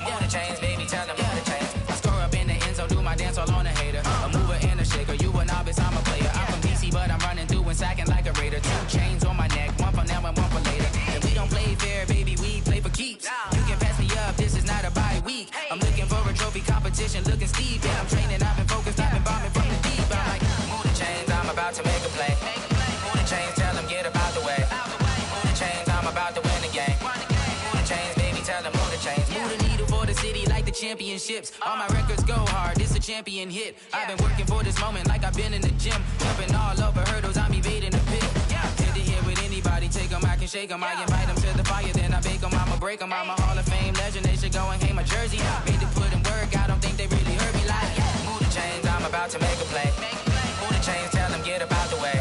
[SPEAKER 1] Move the chains, baby, tell them move the chains. I score up in the end zone, do my dance all on a hater. A mover and a shaker, you a novice, I'm a player. I'm from DC, but I'm running through and sacking like a raider. 2 chains on my neck, one for now and one for later. And we don't play fair, baby, we play for keeps. You can pass me up, this is not a bye week. I'm looking for a trophy competition, looking steep. Yeah, I'm training, I've been focused, I've been bombing from the deep. I'm like, move the chains, I'm about to make a play. Move the chains, tell them get about the way. Move the chains, I'm about to win the game. Move the chains, baby, tell them move the chains. Move the needle for the city like the championships. All my records go hard, this a champion hit. I've been working for this moment like I've been in the gym. Jumping all over hurdles, I'm evading the pit. Head to head with anybody, take them, I can shake them. I invite them to the fire, then I bake them, I'ma break them. I'm a Hall of Fame legend, they should go and hang my jersey. Made to put in work, I don't think they really heard me like. Move the chains, I'm about to make a play. Move the chains, tell them get about the way.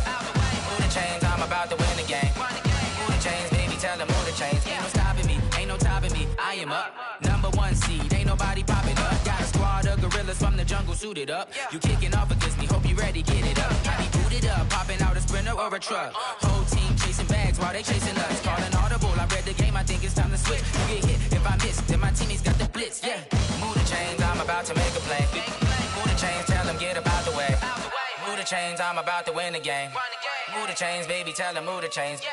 [SPEAKER 1] Move the chains, I'm about to win the game. Move the chains, baby, tell them move the chains. Ain't no stopping me, ain't no topping me, I am up. Number 1 seed, ain't nobody popping up. Got a squad of gorillas from the jungle suited up. You kicking off against me, hope you ready, get it up. I be booted up, popping out a sprinter or a truck. Whole team chasing bags while they chasing us. Calling audible, I read the game, I think it's time to switch. You get hit, if I miss, then my teammates got the blitz, yeah. Move the chains, I'm about to make a play. Move the chains, tell them get about the way. Move the chains, I'm about to win the game. Move the chains, baby, tell them move the chains.
[SPEAKER 19] Yeah.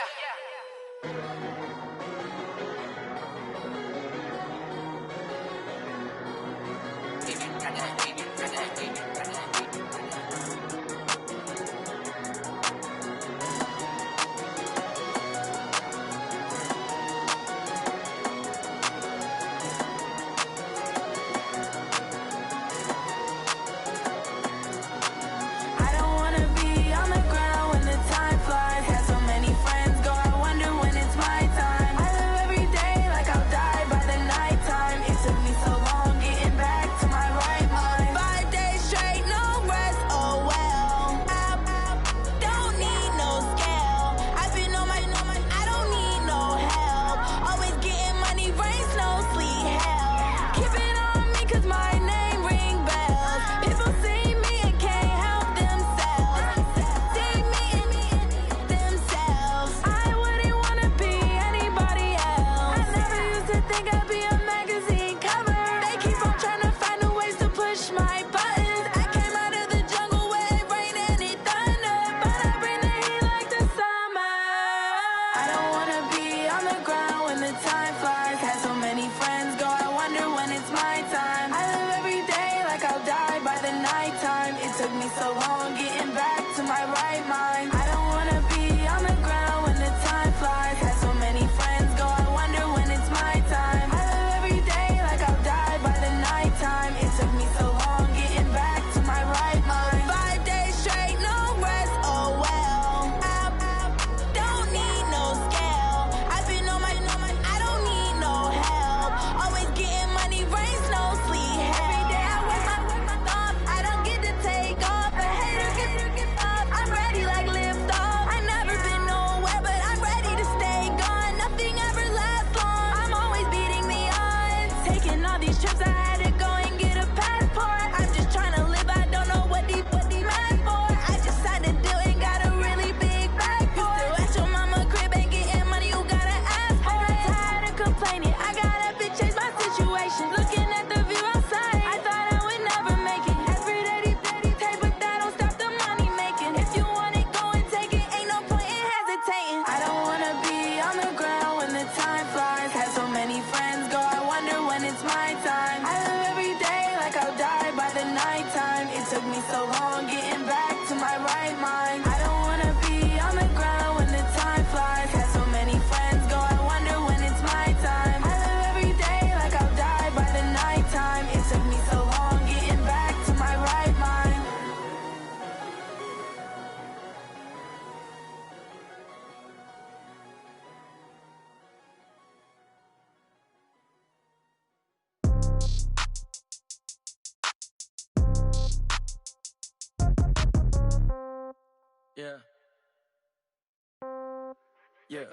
[SPEAKER 19] Yeah.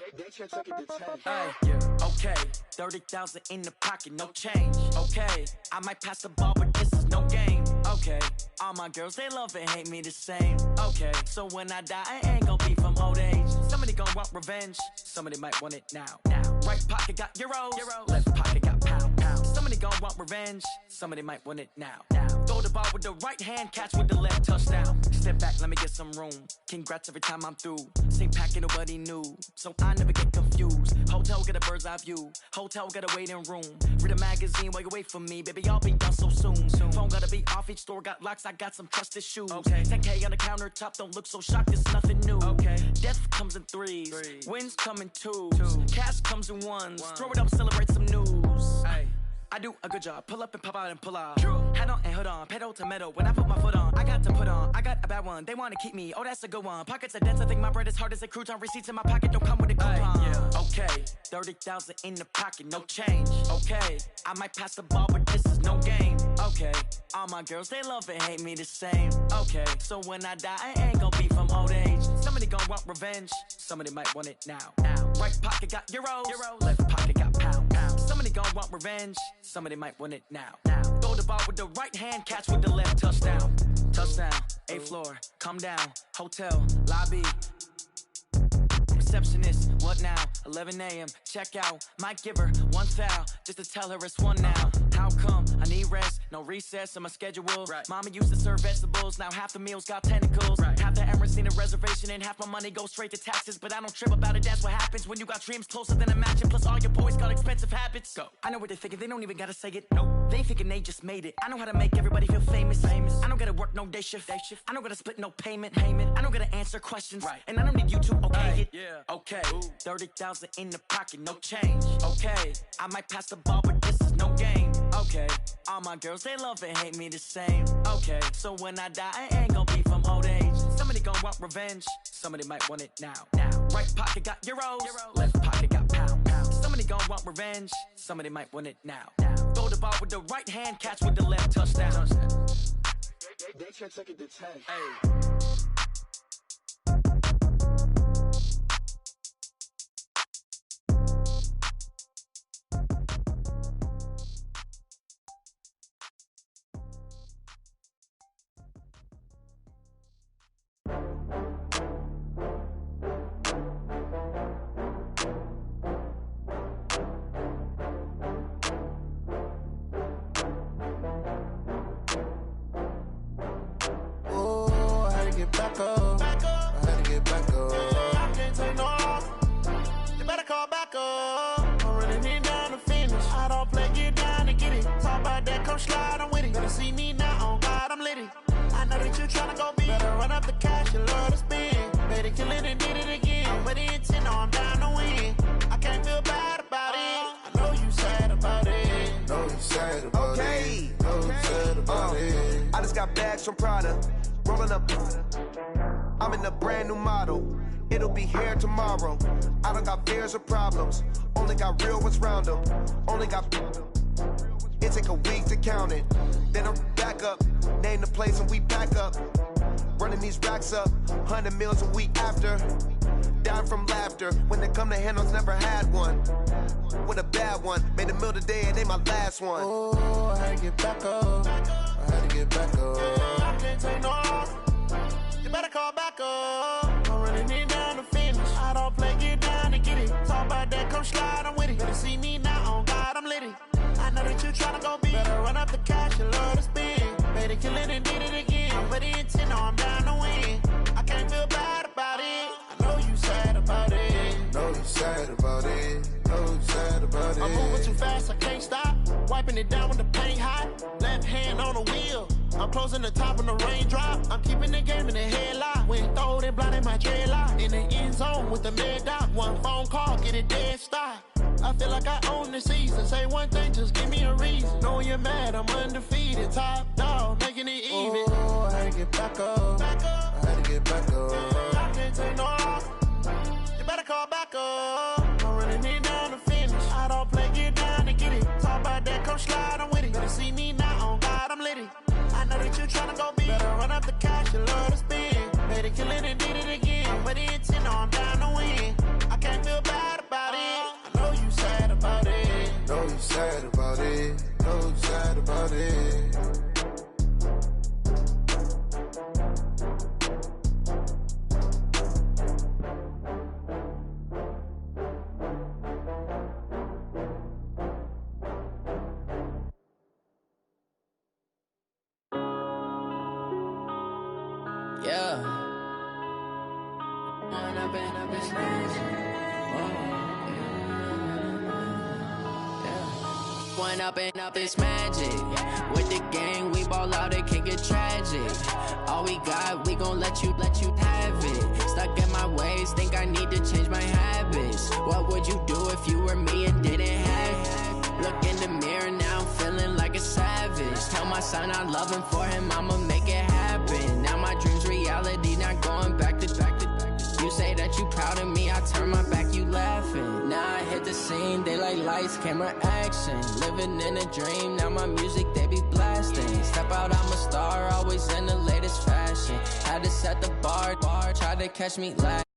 [SPEAKER 19] Yeah. Okay. 30,000 in the pocket, no change. Okay. I might pass the ball, but this is no game. Okay. All my girls, they love and hate me the same. Okay. So when I die, I ain't gonna be from old age. Somebody gon' want revenge. Somebody might want it now. Right pocket got euros. Left pocket got pound. Somebody gon' want revenge. Somebody might want it now. Throw the ball with the right hand, catch with the left, touchdown. Step back, let me get some room. Congrats every time I'm through. Same packet, nobody knew, so I never get confused. Hotel get a bird's eye view. Hotel get a waiting room. Read a magazine while you wait for me, baby. I'll be done so soon. Phone gotta be off. Each store got locks. I got some trusted shoes. 10K on the countertop. Don't look so shocked. It's nothing new. Death comes in threes. Wins come in twos. Cash comes in ones. Throw it up, celebrate some news. I do a good job. Pull up and pop out and pull off. Hat on and hood on. Pedal to metal. When I put my foot on, I got to put on. I got a bad one. They want to keep me. Oh, that's a good one. Pockets are dense. I think my bread is hard as a crouton. Receipts in my pocket don't come with a coupon. Okay, 30,000 in the pocket, no change. Okay, I might pass the ball, but this is no game. Okay, all my girls, they love and hate me the same. Okay, so when I die, I ain't gonna be from old age. Somebody gon' want revenge. Somebody might want it now. Right pocket got euros. Left pocket got pound. Somebody gon' want revenge. Somebody might want it now. Throw the ball with the right hand, catch with the left, touchdown. Touchdown, 8th floor, come down, hotel, lobby. Receptionist, what now? 11 a.m., check out. Might give her one foul, just to tell her it's one now. How come? I need rest, no recess in my schedule. Mama used to serve vegetables, now half the meals got tentacles. Half the Emirates need a reservation and half my money goes straight to taxes. But I don't trip about it, that's what happens when you got dreams closer than a match. And plus all your boys got expensive habits. I know what they're thinking, they don't even gotta say it. They thinking they just made it. I know how to make everybody feel famous. I don't gotta work no day shift. I don't gotta split no payment. I don't gotta answer questions. And I don't need you to okay it. Okay, 30,000 in the pocket, no change. Okay, I might pass the ball, but this is no game. Okay, all my girls, they love and hate me the same. Okay, so when I die, I ain't gonna be from old age. Somebody gon' want revenge. Somebody might want it now. Right pocket got euros. Left pocket got pound. Somebody gon' want revenge. Somebody might want it now. Throw the ball with the right hand, catch with the left, touchdown.
[SPEAKER 15] They can't take it to 10.
[SPEAKER 2] Back up. I had to get back up. I can't take no loss. You better call back up. I'm running in down to finish. I don't play, get down to get it. Talk about that, come slide, I'm with it. Better see me now, on God, I'm litty. I know that you tryna go big. Better run up the cash, you love to spend. Better kill it and did it again. But the intent, no, I'm down to win. I can't feel bad about it. I know you sad about it.
[SPEAKER 3] Know you sad about it. Know you sad about it. I just got bags from Prada. Rolling up, I'm in a brand new model. It'll be here tomorrow. I don't got fears or problems. Only got real ones round them. Only got. It take a week to count it. Then I'm back up. Name the place and we back up. Running these racks up. 100 meals a week after. Down from laughter. When they come to handles, never had one. With a bad one. Made a meal today and they my last one.
[SPEAKER 2] Oh, I had to get back up. I had to get back up. I can't take no loss. You better call back up. I'm running in down to finish. I don't play, get down to get it. Talk about that, come slide, I'm with it. Better see me now, on God, I'm litty. I know that you tryna go big. Better run up the cash, you love to spend. Better kill it and did it again. But the intent, no, I'm down to win. I can't feel bad about it. I know you sad about it.
[SPEAKER 3] Know you sad about it. Know you sad about it.
[SPEAKER 2] I'm moving too fast, I can't stop. Wiping it down when the paint hot. Left hand on the wheel. I'm closing the top when the raindrop. I'm keeping the game in the headlock. When throwed it, blinded my dreadlock. In the end zone with the mad dot. One phone call, get it dead stop. I feel like I own the season. Say one thing, just give me a reason. Knowing you're mad, I'm undefeated. Top dog, making it even. Oh, I had to get back up. I had to get back up. I can't take no loss. You better call back up. I'm running in down to finish. I don't play, get down to get it. Talk about that, come slide, I'm with it. Better see me now, on God, I'm litty. I know that you tryna go big. Better run up the cash, you love to spend. Better kill it and did it again. But the intent, no, I'm down to win. I can't feel bad about it. I know you sad about it.
[SPEAKER 3] Know you sad about it. Know you sad about it.
[SPEAKER 1] Yeah. One up and up, it's magic. With the gang, we ball out, it can get tragic. All we got, we gon' let you have it. Stuck in my ways, think I need to change my habits. What would you do if you were me and didn't have it? Look in the mirror, now I'm feeling like a savage. Tell my son I love him, for him I'ma make it happen. Now my dream's reality, not going back to back. You say that you proud of me, I turn my back, you laughing. Now I hit the scene, they like lights, camera, action. Living in a dream, now my music, they be blasting. Step out, I'm a star, always in the latest fashion. Had to set the bar, try to catch me last.